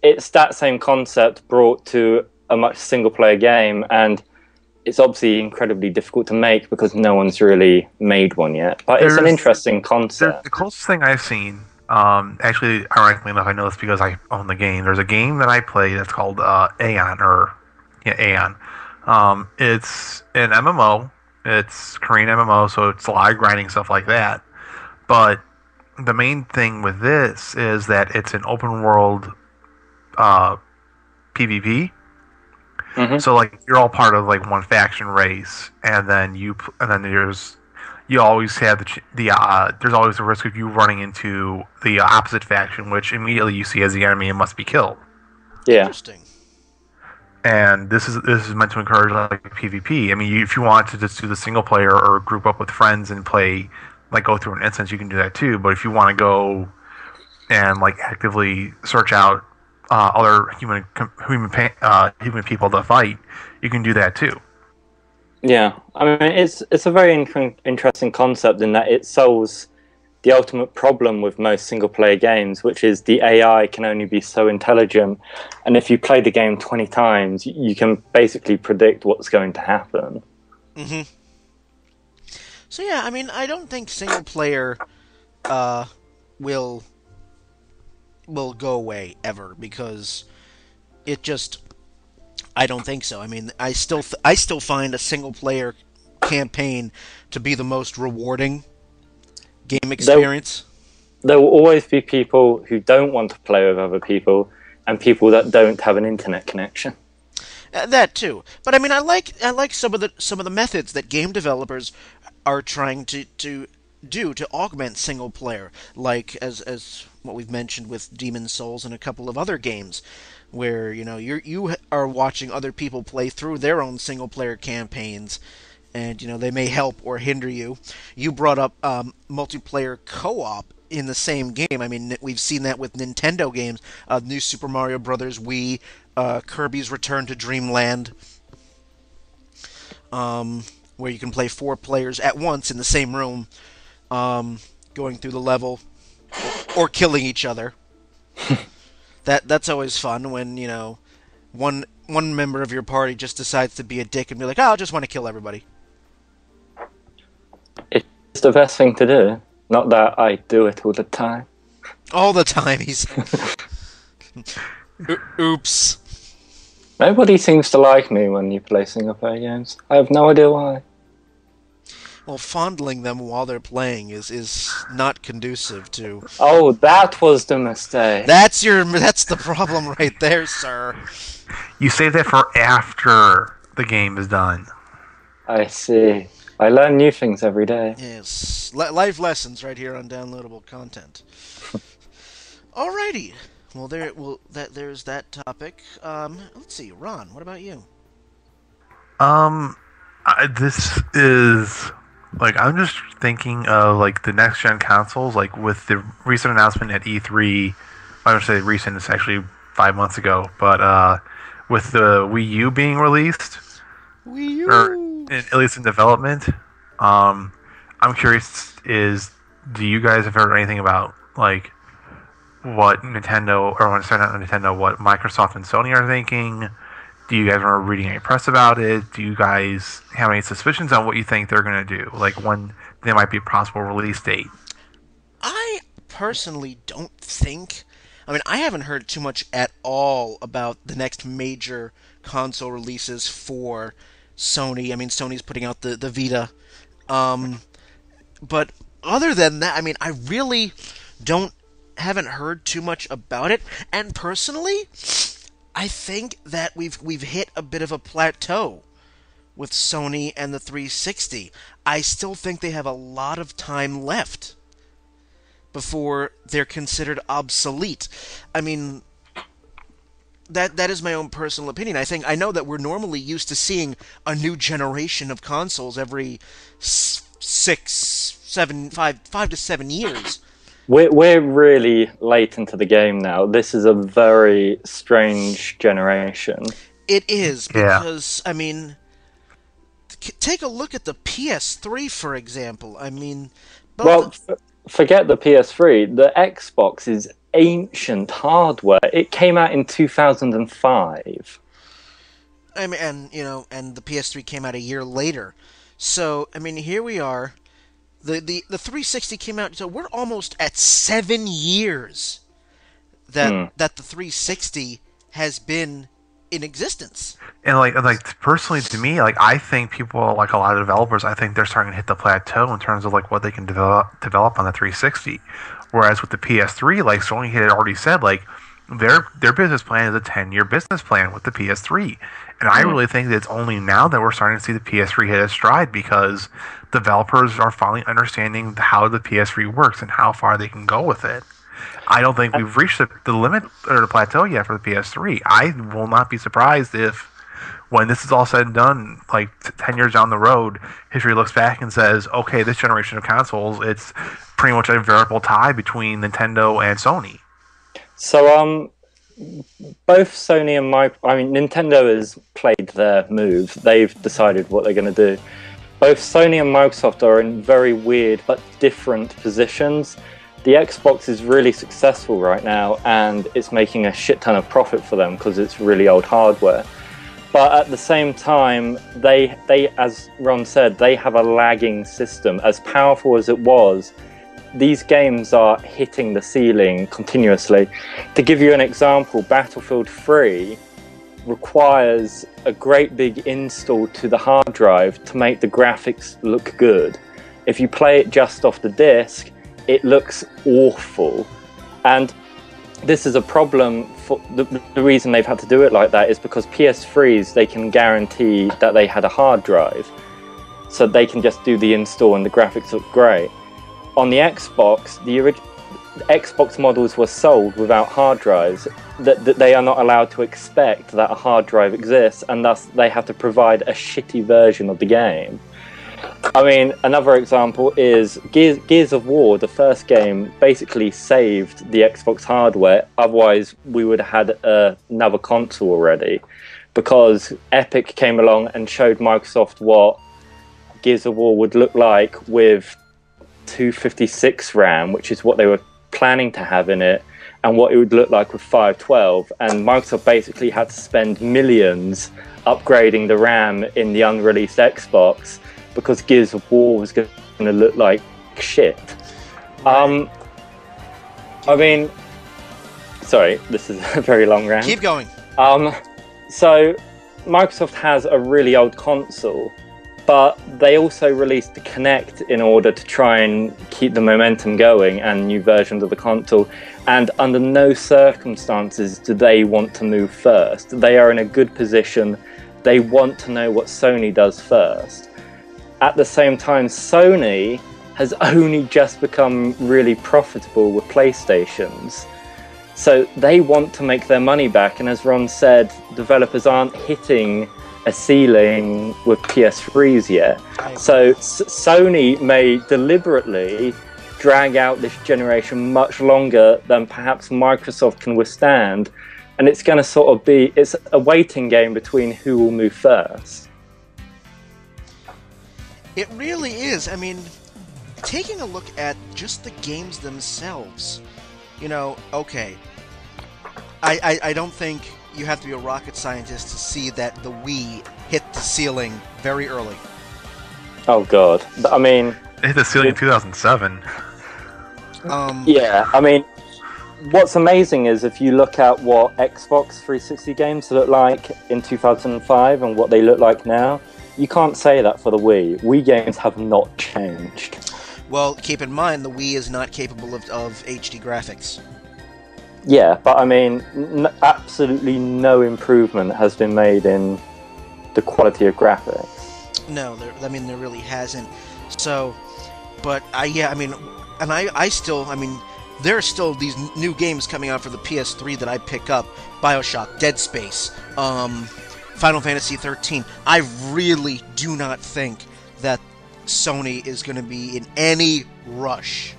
it's that same concept brought to a much single player game, and it's obviously incredibly difficult to make because no one's really made one yet. But it's an interesting concept. The closest thing I've seen, actually, ironically enough, I know this because I own the game. There's a game that I play that's called Aeon, Aeon. It's an MMO. It's Korean MMO, so it's a lot of grinding stuff like that. But the main thing with this is that it's an open world PvP. Mm-hmm. So like you're all part of like one faction race, and then you always have there's always the risk of you running into the opposite faction, which immediately you see as the enemy and must be killed. Yeah. Interesting. And this is meant to encourage like PvP. I mean, if you want to just do the single player or group up with friends and play, like go through an instance, you can do that too. But if you want to go and like actively search out other human people to fight, you can do that too. Yeah, I mean, it's a very interesting concept in that it solves the ultimate problem with most single-player games, which is the AI can only be so intelligent, and if you play the game 20 times, you can basically predict what's going to happen. Mm-hmm. So yeah, I mean, I don't think single-player will go away ever, because it just, I don't think so. I mean, I still find a single player campaign to be the most rewarding game experience. There will always be people who don't want to play with other people and people that don't have an internet connection. That too. But I mean, I like some of the methods that game developers are trying to do to augment single player, like as what we've mentioned with Demon's Souls and a couple of other games, where you are watching other people play through their own single player campaigns, and they may help or hinder you. You brought up multiplayer co-op in the same game. I mean, we've seen that with Nintendo games, New Super Mario Brothers, Wii, Kirby's Return to Dreamland, where you can play 4 players at once in the same room, going through the level or killing each other. That's always fun when one member of your party just decides to be a dick and be like, "Oh, I just want to kill everybody." It's the best thing to do. Not that I do it all the time. All the time, he's. Oops. Nobody seems to like me when you play single-player games. I have no idea why. Well, fondling them while they're playing is not conducive to. Oh, that was the mistake. That's the problem right there, sir. You save that for after the game is done. I see. I learn new things every day. Yes, life lessons right here on downloadable content. Alrighty. Well, there's that topic. Let's see, Ron. What about you? This is like I'm just thinking of like the next gen consoles, like with the recent announcement at E3. I would say recent. It's actually 5 months ago, but with the Wii U being released, Wii U, or at least in development, I'm curious. Do you guys have heard anything about like what Nintendo, or sorry, not Nintendo, what Microsoft and Sony are thinking? Do you guys remember reading any press about it? Do you guys have any suspicions on what you think they're going to do? Like when there might be a possible release date? I personally don't think. I mean, I haven't heard too much at all about the next major console releases for Sony. I mean, Sony's putting out the Vita. Um, but other than that, I mean, I really don't haven't heard too much about it. And personally, I think that we've hit a bit of a plateau with Sony and the 360. I still think they have a lot of time left before they're considered obsolete. I mean, that is my own personal opinion. I know that we're normally used to seeing a new generation of consoles every 5 to 7 years. We're really late into the game now. This is a very strange generation. It is because I mean, take a look at the PS3 for example. I mean, forget the PS3. The Xbox is ancient hardware. It came out in 2005. I mean, and the PS3 came out a year later. So, I mean, here we are. The 360 came out, so we're almost at 7 years that the 360 has been in existence. And like personally to me, like I think people, like a lot of developers, I think they're starting to hit the plateau in terms of like what they can develop on the 360. Whereas with the PS3, like Sony had already said, like their business plan is a 10-year business plan with the PS3. And I really think that it's only now that we're starting to see the PS3 hit its stride because developers are finally understanding how the PS3 works and how far they can go with it. I don't think we've reached the limit or the plateau yet for the PS3. I will not be surprised if, when this is all said and done, like 10 years down the road, history looks back and says, okay, this generation of consoles, it's pretty much a veritable tie between Nintendo and Sony. So, both Sony and Nintendo has played their move. They've decided what they're going to do. Both Sony and Microsoft are in very weird but different positions. The Xbox is really successful right now, and it's making a shit ton of profit for them because it's really old hardware. But at the same time, they, as Ron said, they have a lagging system. As powerful as it was, these games are hitting the ceiling continuously. To give you an example, Battlefield 3 requires a great big install to the hard drive to make the graphics look good. If you play it just off the disc, it looks awful. And this is a problem. For the reason they've had to do it like that is because PS3s, they can guarantee that they had a hard drive. So they can just do the install and the graphics look great. On the Xbox, the Xbox models were sold without hard drives, that they are not allowed to expect that a hard drive exists, and thus they have to provide a shitty version of the game. I mean, another example is Gears of War, the first game, basically saved the Xbox hardware, otherwise we would have had another console already, because Epic came along and showed Microsoft what Gears of War would look like with 256 RAM, which is what they were planning to have in it, and what it would look like with 512, and Microsoft basically had to spend millions upgrading the RAM in the unreleased Xbox because Gears of War was going to look like shit. I mean, sorry, this is a very long rant. Keep going. So Microsoft has a really old console, but they also released the Kinect in order to try and keep the momentum going and new versions of the console. And under no circumstances do they want to move first. They are in a good position. They want to know what Sony does first. At the same time, Sony has only just become really profitable with PlayStations. So they want to make their money back. And as Ron said, developers aren't hitting a ceiling with PS3s yet. So Sony may deliberately drag out this generation much longer than perhaps Microsoft can withstand. And it's going to sort of be, it's a waiting game between who will move first. It really is. I mean, taking a look at just the games themselves, okay, I don't think you have to be a rocket scientist to see that the Wii hit the ceiling very early. Oh god, I mean, it hit the ceiling in 2007. Yeah, I mean, what's amazing is if you look at what Xbox 360 games look like in 2005 and what they look like now, you can't say that for the Wii. Wii games have not changed. Well, keep in mind, the Wii is not capable of HD graphics. Yeah, but I mean, absolutely no improvement has been made in the quality of graphics. No, there really hasn't. So, but I still, there are still these new games coming out for the PS3 that I pick up. BioShock, Dead Space, Final Fantasy 13. I really do not think that Sony is going to be in any rush.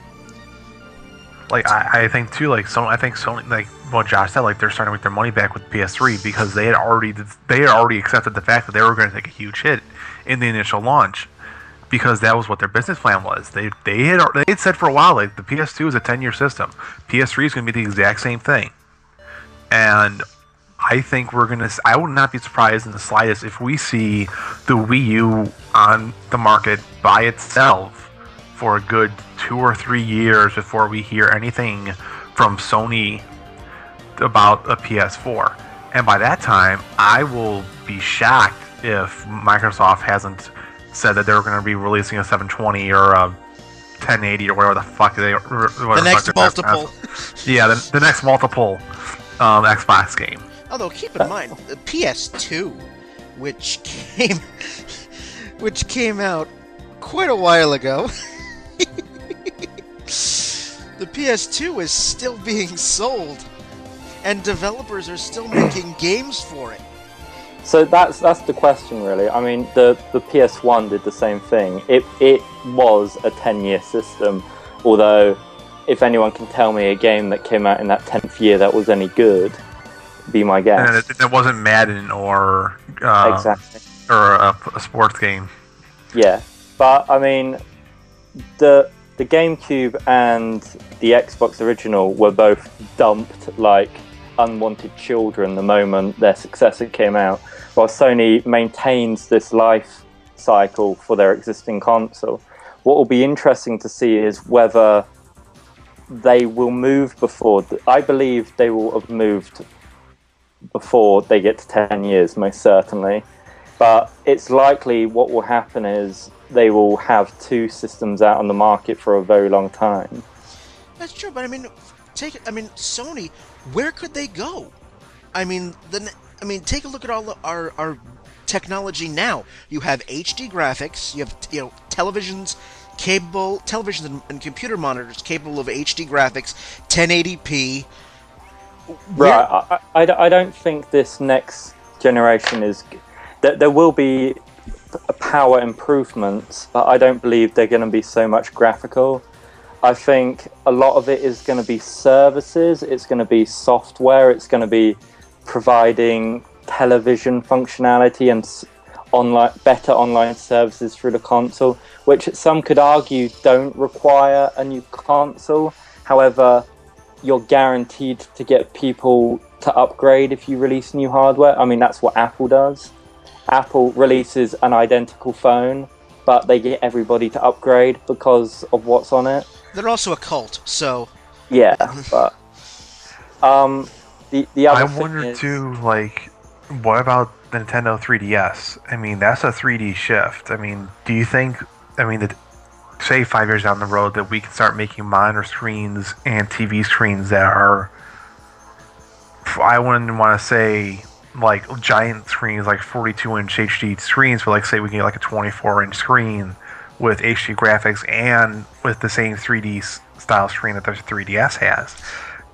Like, I think too, like, I think Sony, like what Josh said, like, they're starting to make their money back with PS3 because they had already accepted the fact that they were going to take a huge hit in the initial launch, because that was what their business plan was. They had said for a while, like, the PS2 is a 10-year system. PS3 is going to be the exact same thing. And I think I would not be surprised in the slightest if we see the Wii U on the market by itself for a good 2 or 3 years before we hear anything from Sony about a PS4. And by that time, I will be shocked if Microsoft hasn't said that they're going to be releasing a 720 or a 1080 or whatever the fuck they... The next multiple. Yeah, the next multiple Xbox game. Although, keep in mind, the PS2, which came out quite a while ago, the PS2 is still being sold, and developers are still making games for it. So that's the question, really. I mean, the PS1 did the same thing. It was a 10-year system, although if anyone can tell me a game that came out in that 10th year that was any good, be my guest. And it wasn't Madden or exactly, or a sports game. Yeah, but I mean, the GameCube and the Xbox original were both dumped like unwanted children the moment their successor came out, while Sony maintains this life cycle for their existing console. What will be interesting to see is whether they will move before... I believe they will have moved before they get to 10 years, most certainly. But it's likely what will happen is they will have two systems out on the market for a very long time. That's true, but Sony, where could they go? Take a look at all our technology now. You have HD graphics, you have televisions and computer monitors capable of HD graphics, 1080p. Right, I don't think this next generation is... There will be power improvements, but I don't believe they're going to be so much graphical. I think a lot of it is going to be services, it's going to be software, it's going to be providing television functionality and better online services through the console, which some could argue don't require a new console. However, you're guaranteed to get people to upgrade if you release new hardware. I mean, that's what Apple does. Apple releases an identical phone, but they get everybody to upgrade because of what's on it. They're also a cult, so... Yeah, but... the other I wonder too, like, what about the Nintendo 3DS? I mean, that's a 3D shift. I mean, do you think... say 5 years down the road that we can start making monitor screens and TV screens that are... I wouldn't want to say... like giant screens, like 42-inch HD screens, but like say we get like a 24-inch screen with HD graphics and with the same 3D style screen that the 3DS has.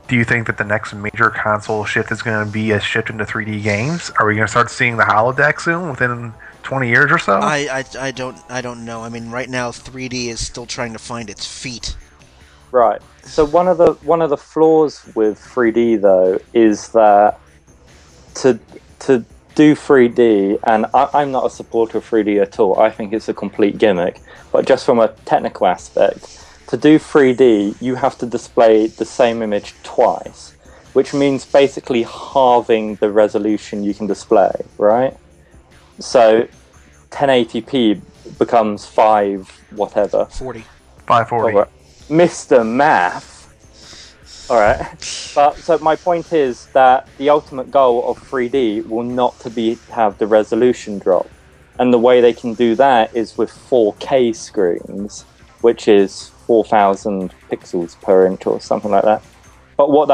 Do you think that the next major console shift is going to be a shift into 3D games? Are we going to start seeing the holodeck soon, within 20 years or so? I don't know. I mean, right now 3D is still trying to find its feet. Right. So one of the flaws with 3D though is that to do 3D, and I'm not a supporter of 3D at all, I think it's a complete gimmick, but just from a technical aspect, to do 3D, you have to display the same image twice, which means basically halving the resolution you can display, right? So 1080p becomes 540. 540. Mr. Math. Alright, but so my point is that the ultimate goal of 3D will not to have the resolution drop. And the way they can do that is with 4K screens, which is 4,000 pixels per inch or something like that. But what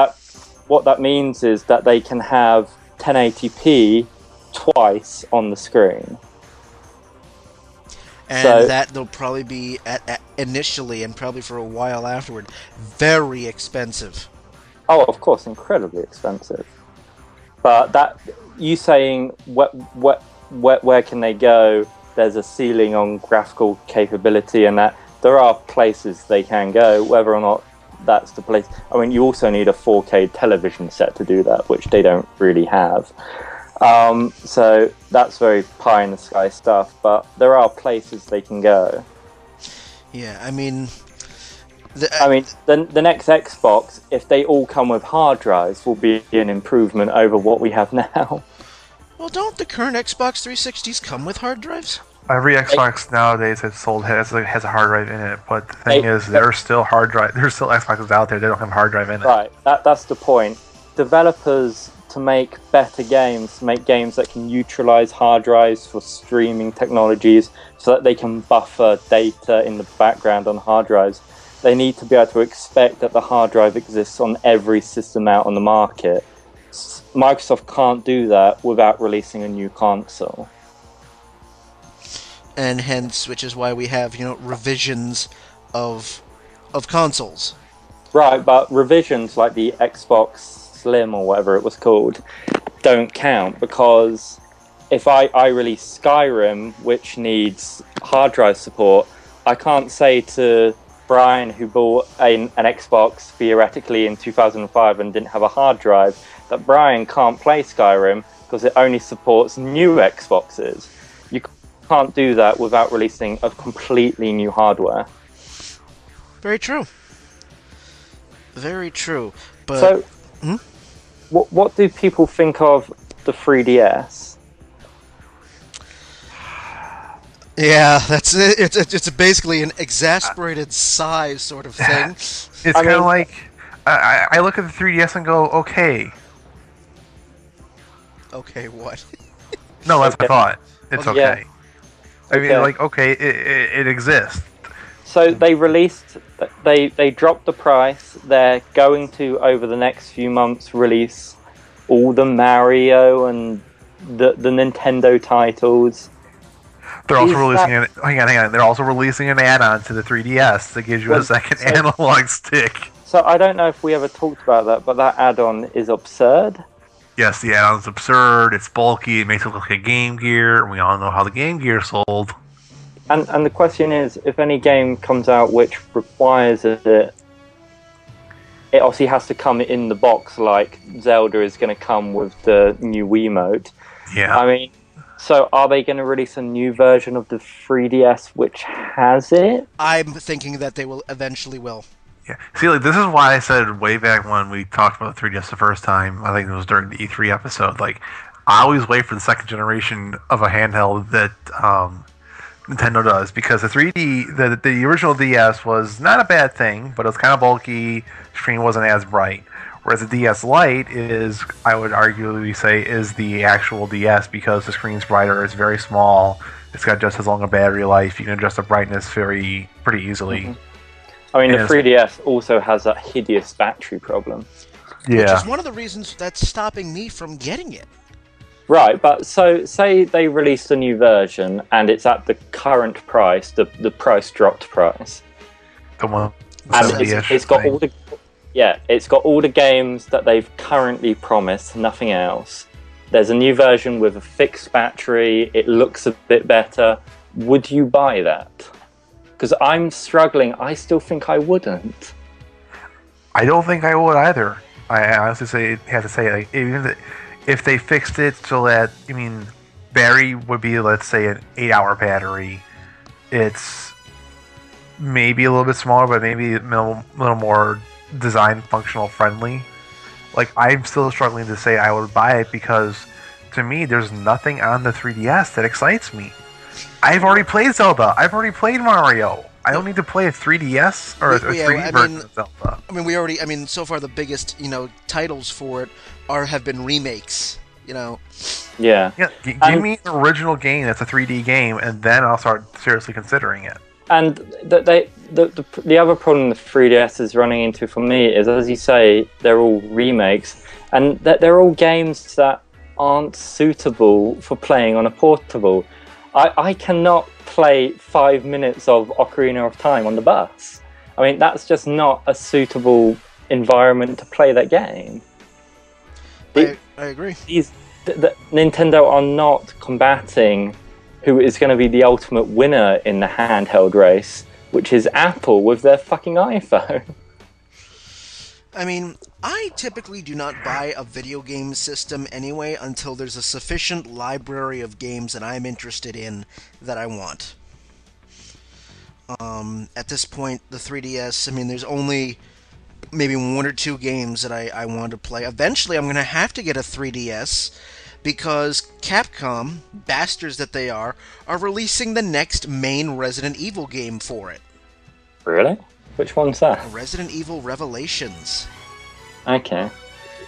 that means is that they can have 1080p twice on the screen. And so, that they'll probably be, at initially and probably for a while afterward, very expensive. Oh, of course, incredibly expensive. But that, you saying, where can they go? There's a ceiling on graphical capability, and that there are places they can go, whether or not that's the place. I mean, you also need a 4K television set to do that, which they don't really have. So that's very pie in the sky stuff, but there are places they can go. Yeah, I mean... the next Xbox, if they all come with hard drives, will be an improvement over what we have now. Well, don't the current Xbox 360s come with hard drives? Every Xbox nowadays that's sold has a hard drive in it, but the thing is, there's still Xboxes out there that don't have a hard drive in it. Right, that's the point. Developers, to make better games, make games that can utilize hard drives for streaming technologies so that they can buffer data in the background on hard drives, they need to be able to expect that the hard drive exists on every system out on the market. Microsoft can't do that without releasing a new console. And hence, which is why we have, revisions of consoles. Right, but revisions like the Xbox Slim or whatever it was called don't count, because if I release Skyrim, which needs hard drive support, I can't say to Brian, who bought an Xbox theoretically in 2005 and didn't have a hard drive, that Brian can't play Skyrim because it only supports new Xboxes. You can't do that without releasing a completely new hardware. Very true. Very true. But so, what do people think of the 3DS? Yeah, that's it. It's basically an exasperated sigh sort of thing. It's kind of like I look at the 3DS and go, okay. Okay, what? No, that's my thought. It's okay. Yeah. I mean, like, okay, it exists. So they they dropped the price. They're going to, over the next few months, release all the Mario and the Nintendo titles. They're also releasing hang on. They're also releasing an add-on to the 3DS that gives you a second analog stick. So I don't know if we ever talked about that, but that add-on is absurd. Yes, the add-on's absurd. It's bulky. It makes it look like a Game Gear. We all know how the Game Gear sold. And the question is, if any game comes out which requires it obviously has to come in the box, like Zelda is going to come with the new Wiimote. Yeah. I mean, so are they going to release a new version of the 3DS which has it? I'm thinking that they will eventually will. Yeah. See, like, this is why I said way back when we talked about the 3DS the first time, I think it was during the E3 episode, like, I always wait for the second generation of a handheld that Nintendo does, because the 3D, the original DS was not a bad thing, but it was kind of bulky, screen wasn't as bright. Whereas the DS Lite is, I would arguably say, is the actual DS, because the screen's brighter, it's very small, it's got just as long a battery life, you can adjust the brightness pretty easily. Mm-hmm. I mean, the 3DS also has that hideous battery problem. Yeah. Which is one of the reasons that's stopping me from getting it. Right, but so say they released a new version and it's at the current price, the price dropped price. The one. And it's got all the it's got all the games that they've currently promised, nothing else. There's a new version with a fixed battery, it looks a bit better. Would you buy that? Because I'm struggling, I still think I wouldn't. I don't think I would either. I honestly have to say, like, even if they fixed it so that, I mean, battery would be, let's say, an 8-hour battery. It's maybe a little bit smaller, but maybe a little more design functional friendly. Like, I'm still struggling to say I would buy it, because to me, there's nothing on the 3DS that excites me. I've already played Zelda. I've already played Mario. I don't need to play a 3DS or a 3D version of Zelda. I mean, so far the biggest, titles for it have been remakes. you know. Yeah. Yeah, give me an original game that's a 3D game, and then I'll start seriously considering it. And the other problem the 3DS is running into for me is, as you say, they're all remakes, and that they're all games that aren't suitable for playing on a portable. I cannot play 5 minutes of Ocarina of Time on the bus. I mean, that's just not a suitable environment to play that game. I agree. Nintendo are not combating who is going to be the ultimate winner in the handheld race, which is Apple with their fucking iPhone. I mean, I typically do not buy a video game system anyway until there's a sufficient library of games that I'm interested in that I want. At this point, the 3DS, I mean, there's only maybe 1 or 2 games that I want to play. Eventually, I'm going to have to get a 3DS because Capcom, bastards that they are releasing the next main Resident Evil game for it. Really? Which one's that? Resident Evil Revelations. Okay.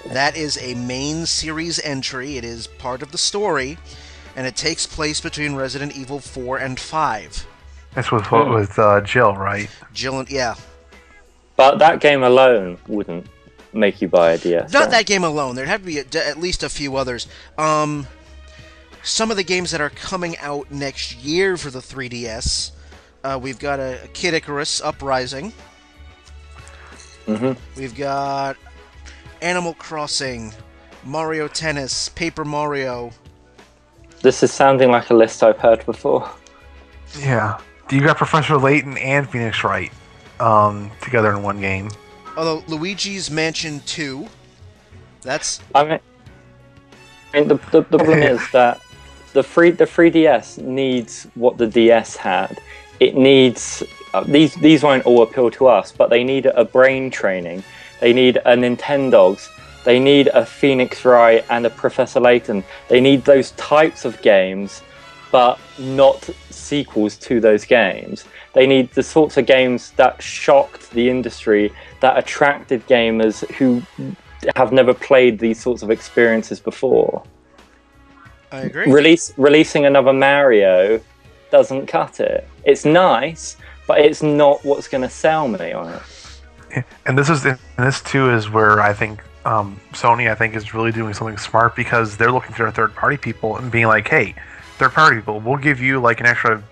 That is a main series entry. It is part of the story, and it takes place between Resident Evil 4 and 5. This was with Jill, right? Jill and... yeah. But that game alone wouldn't make you buy a DS. Not right? that game alone. There'd have to be at least a few others. Some of the games that are coming out next year for the 3DS, we've got a Kid Icarus Uprising. Mm-hmm. We've got Animal Crossing, Mario Tennis, Paper Mario. This is sounding like a list I've heard before. Yeah. You got Professor Layton and Phoenix Wright together in one game. Although Luigi's Mansion 2, that's... I mean the problem is that the 3DS needs what the DS had. It needs... these won't all appeal to us, but they need a brain training. They need a Nintendogs. They need a Phoenix Wright and a Professor Layton. They need those types of games, but not sequels to those games. They need the sorts of games that shocked the industry, that attracted gamers who have never played these sorts of experiences before. I agree. Releasing another Mario doesn't cut it. It's nice, but it's not what's going to sell me on it. And this too is where I think Sony, I think, is really doing something smart, because they're looking for third-party people and being like, hey, third-party people, we'll give you like an extra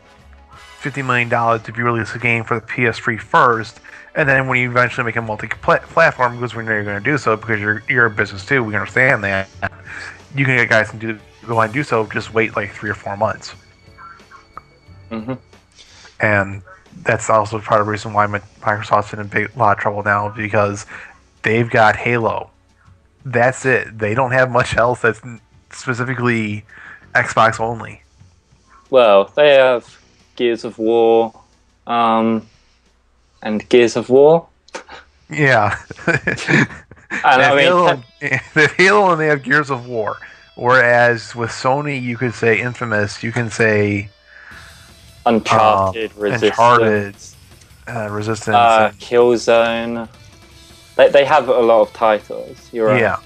$50 million to release a game for the PS3 first, and then when you eventually make a multi-platform, because we know you're going to do so, because you're a business too, we understand that, you can get guys to go and do so, just wait like 3 or 4 months. Mm-hmm. And that's also part of the reason why Microsoft's in a lot of trouble now, because they've got Halo. That's it. They don't have much else that's specifically Xbox only. Well, they have Gears of War, and Gears of War. Yeah. And I mean, they have Halo and they have Gears of War. Whereas with Sony, you could say Infamous, you can say Uncharted, Resistance, Killzone. They have a lot of titles. You're right. Yeah.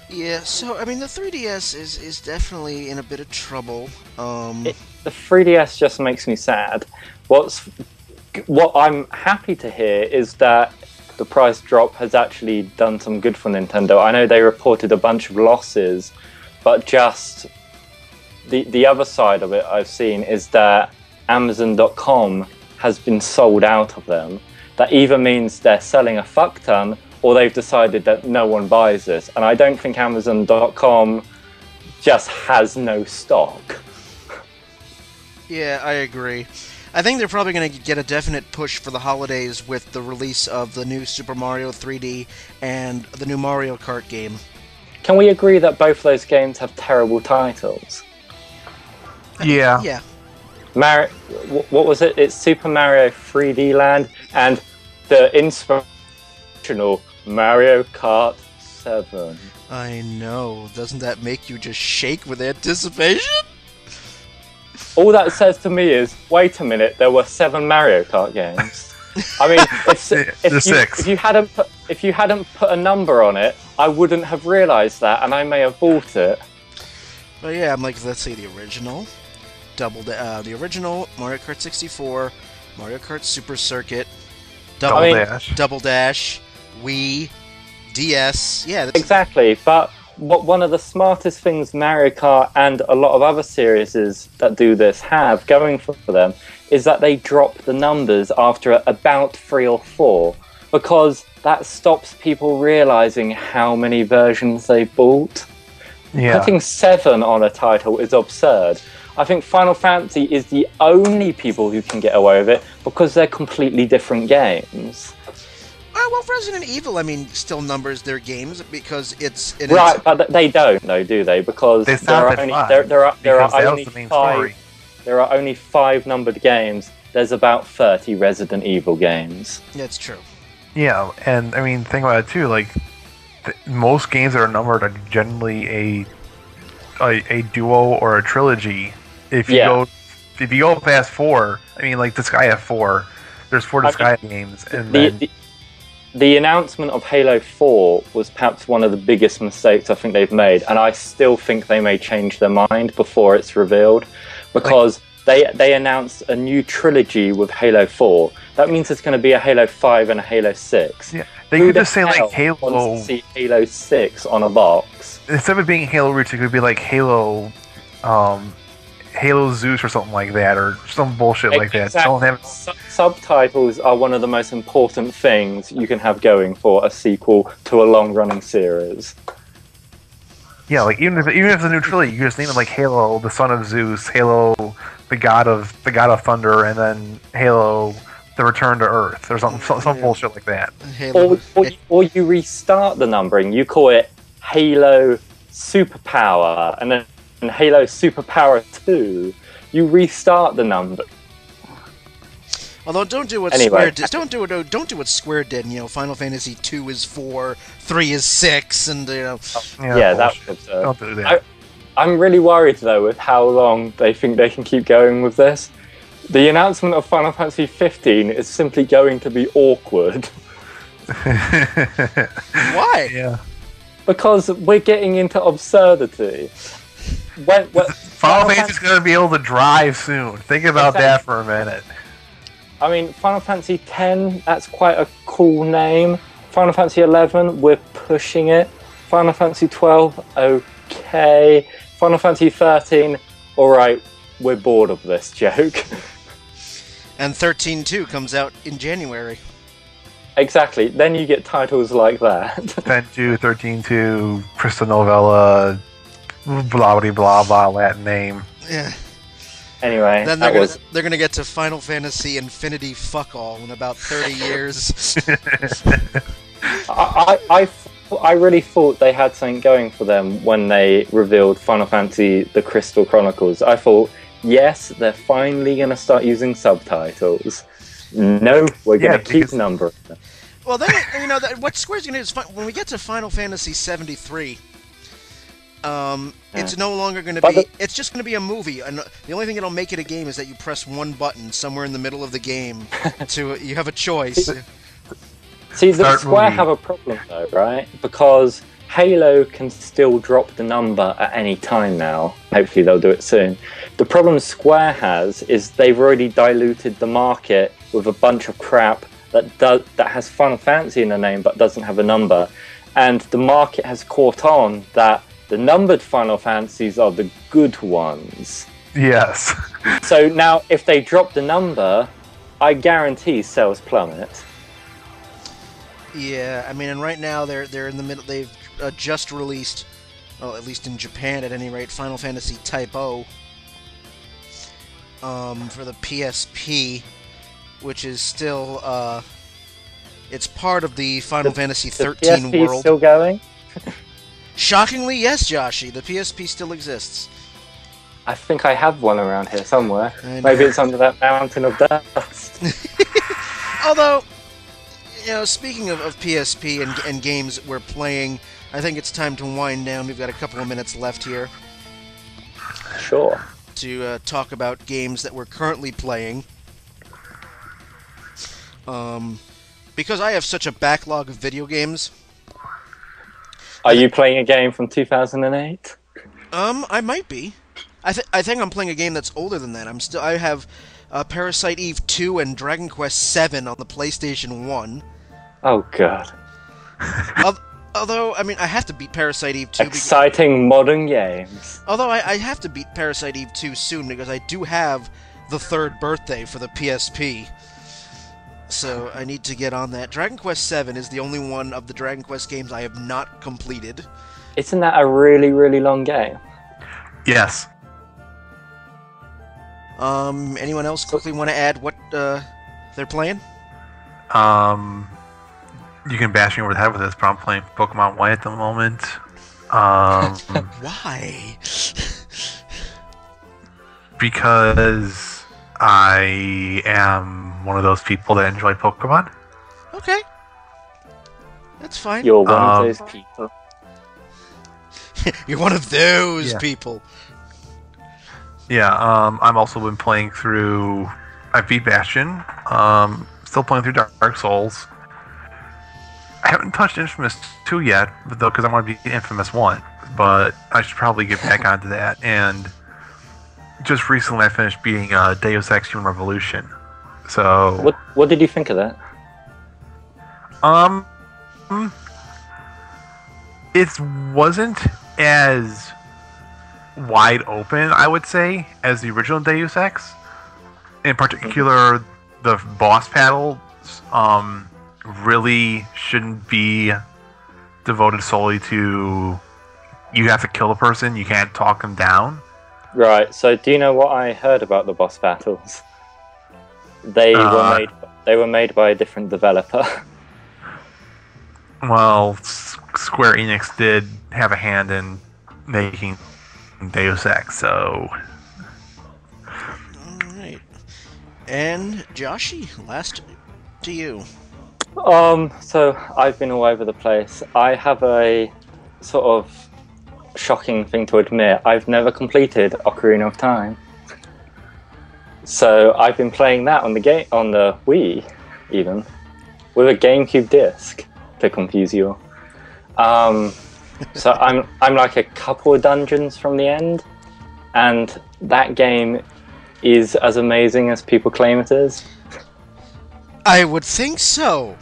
Yeah, so, I mean, the 3DS is definitely in a bit of trouble. The 3DS just makes me sad. What I'm happy to hear is that the price drop has actually done some good for Nintendo. I know they reported a bunch of losses, but just the other side of it I've seen is that Amazon.com has been sold out of them. That either means they're selling a fuck ton, or they've decided that no one buys this. And I don't think Amazon.com just has no stock. Yeah, I agree. I think they're probably going to get a definite push for the holidays with the release of the new Super Mario 3D and the new Mario Kart game. Can we agree that both those games have terrible titles? Yeah. Yeah. What was it? It's Super Mario 3D Land and the inspirational Mario Kart 7. I know. Doesn't that make you just shake with anticipation? All that says to me is, wait a minute, there were 7 Mario Kart games. I mean, if you hadn't put a number on it, I wouldn't have realised that, and I may have bought it. But yeah, I'm like, let's say the original, the original Mario Kart 64, Mario Kart Super Circuit, Double Dash, Wii, DS. Yeah, that's exactly. But one of the smartest things Mario Kart and a lot of other series that do this have going for them is that they drop the numbers after about 3 or 4, because that stops people realising how many versions they've bought. Yeah. Putting 7 on a title is absurd. I think Final Fantasy is the only people who can get away with it because they're completely different games. Well, Resident Evil, I mean, still numbers their games because it's right, but they don't, though, do they? Because there are only 5 numbered games. There's about 30 Resident Evil games. That's true. Yeah, and I mean, think about it too. Like, most games that are numbered are generally a duo or a trilogy. If you go past 4, I mean, like Disgaea 4, there's 4 Disgaea games, and the announcement of Halo 4 was perhaps one of the biggest mistakes I think they've made, and I still think they may change their mind before it's revealed, because they announced a new trilogy with Halo 4. That means it's going to be a Halo 5 and a Halo 6. Yeah, they could just say like Halo. Wants to see Halo 6 on a box. Instead of being Halo Reach, it could be like Halo Zeus or something like that, or some bullshit like that. Don't have... Subtitles are one of the most important things you can have going for a sequel to a long-running series. Yeah, like even if the new trilogy, you just name it like Halo, the Son of Zeus, Halo, the God of Thunder, and then Halo, the Return to Earth, or some bullshit like that. Or you restart the numbering. You call it Halo Superpower, and then Halo Superpower 2. You restart the number. Although don't do what Square did. Don't do what Square did. You know, Final Fantasy 2 is 4, 3 is 6, and you know. Yeah, that's absurd. Don't do that. I'm really worried though with how long they think they can keep going with this. The announcement of Final Fantasy 15 is simply going to be awkward. Why? Yeah. Because we're getting into absurdity. Final Fantasy's going to be able to drive soon. Think about that for a minute. I mean, Final Fantasy X, that's quite a cool name. Final Fantasy XI, we're pushing it. Final Fantasy XII, okay. Final Fantasy 13, alright, we're bored of this joke. And 13-2 comes out in January. Exactly, then you get titles like that. 10-2, 13-2, Crystal Novella, blah blah blah blah, Latin name. Yeah. Anyway, then they're gonna get to Final Fantasy Infinity Fuck All in about 30 years. I really thought they had something going for them when they revealed Final Fantasy: The Crystal Chronicles. I thought, yes, they're finally gonna start using subtitles. No, we're gonna keep numbering them. Well, then you know what Square's gonna do is when we get to Final Fantasy 73. It's no longer going to be... It's just going to be a movie. And the only thing that'll make it a game is that you press one button somewhere in the middle of the game. You have a choice. See, the Square have a problem, though, right? Because Halo can still drop the number at any time now. Hopefully they'll do it soon. The problem Square has is they've already diluted the market with a bunch of crap that has Final Fantasy in the name but doesn't have a number. And the market has caught on that the numbered Final Fantasies are the good ones. Yes. So now, if they drop the number, I guarantee sales plummet. Yeah, I mean, and right now they're in the middle. They've just released, well, at least in Japan, at any rate, Final Fantasy Type O for the PSP, which is still it's part of the Final Fantasy 13 the PSP world. Still going? Shockingly, yes, Joshy. The PSP still exists. I think I have one around here somewhere. Maybe it's under that mountain of dust. Although, you know, speaking of PSP and games we're playing, I think it's time to wind down. We've got a couple of minutes left here. Sure. To talk about games that we're currently playing. Because I have such a backlog of video games, Are you playing a game from 2008? I might be. I think I'm playing a game that's older than that. I have Parasite Eve 2 and Dragon Quest 7 on the PlayStation 1. Oh god. Although, I mean, I have to beat Parasite Eve 2. Exciting modern games. Although I have to beat Parasite Eve 2 soon because I do have the third birthday for the PSP. So I need to get on that. Dragon Quest 7 is the only one of the Dragon Quest games I have not completed. Isn't that a really, really long game? Yes. Anyone else quickly want to add what they're playing? You can bash me over the head with this, but I'm playing Pokemon White at the moment. Why? Because I am one of those people that enjoy Pokemon. Okay. That's fine. You're one of those people. You're one of those Yeah. people. Yeah, I've also been playing through... I beat Bastion. Still playing through Dark Souls. I haven't touched Infamous 2 yet, though, because I want to beat Infamous 1. But I should probably get back onto that. And just recently I finished beating Deus Ex Human Revolution. So... What did you think of that? It wasn't as wide open, I would say, as the original Deus Ex. In particular, the boss battles really shouldn't be devoted solely to you have to kill a person, you can't talk them down. Right, so do you know what I heard about the boss battles? They were made by a different developer. Well, Square Enix did have a hand in making Deus Ex, so... Alright. And Joshi, last to you. So I've been all over the place. I have a sort of shocking thing to admit. I've never completed Ocarina of Time. So I've been playing that on the Wii, even, with a GameCube disc, to confuse you all. So I'm like a couple of dungeons from the end, and that game is as amazing as people claim it is. I would think so.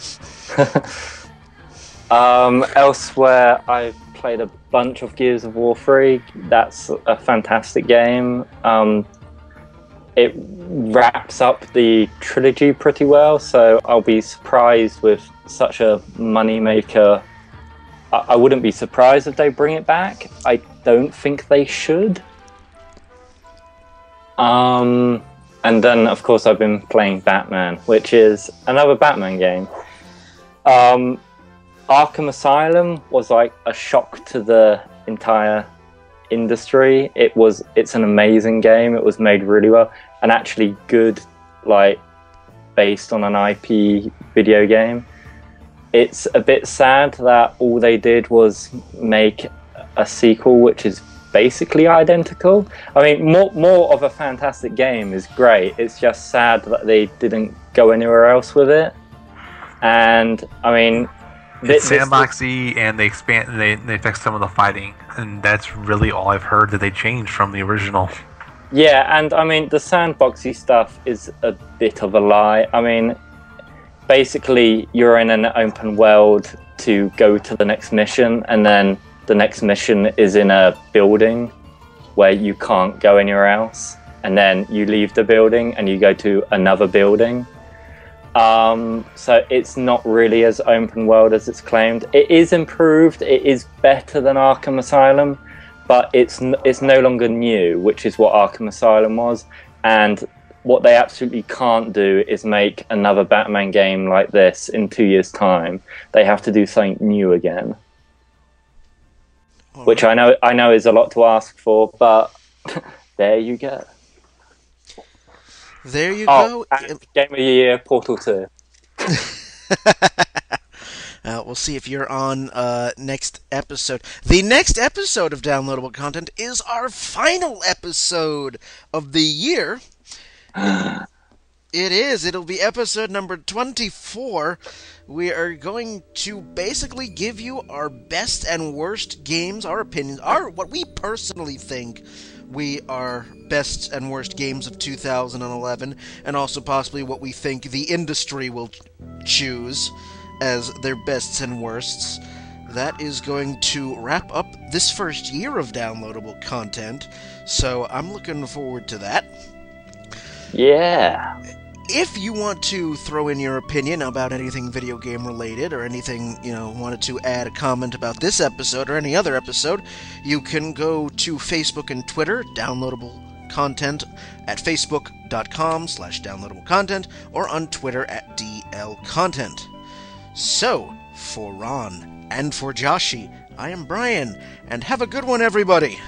Elsewhere, I've played a bunch of Gears of War 3. That's a fantastic game. It wraps up the trilogy pretty well, so I'll be surprised with such a moneymaker. I wouldn't be surprised if they bring it back. I don't think they should. And then, of course, I've been playing Batman, which is another Batman game. Arkham Asylum was like a shock to the entire industry. It's an amazing game. It was made really well and actually good, like based on an IP video game. It's a bit sad that all they did was make a sequel which is basically identical. I mean, more of a fantastic game is great. It's just sad that they didn't go anywhere else with it. And I mean, it's sandboxy, and they fixed some of the fighting, and that's really all I've heard that they changed from the original. Yeah, and I mean, the sandboxy stuff is a bit of a lie. I mean, basically, you're in an open world to go to the next mission, and then the next mission is in a building where you can't go anywhere else, and then you leave the building and you go to another building. So it's not really as open world as it's claimed. It is improved. It is better than Arkham Asylum, but it's no longer new, which is what Arkham Asylum was. And what they absolutely can't do is make another Batman game like this in 2 years' time. They have to do something new again. Which I know is a lot to ask for, but there you go. There you go. And Game of the Year, Portal 2. We'll see if you're on next episode. The next episode of Downloadable Content is our final episode of the year. It is. It'll be episode number 24. We are going to basically give you our best and worst games, our opinions, what we personally think we are best and worst games of 2011, and also possibly what we think the industry will choose as their bests and worsts. That is going to wrap up this first year of downloadable content, so I'm looking forward to that. Yeah. If you want to throw in your opinion about anything video game related, or anything, wanted to add a comment about this episode or any other episode, you can go to Facebook and Twitter, downloadable content at facebook.com/downloadable content, or on Twitter at DLContent. So, for Ron and for Joshi, I am Brian, and have a good one, everybody!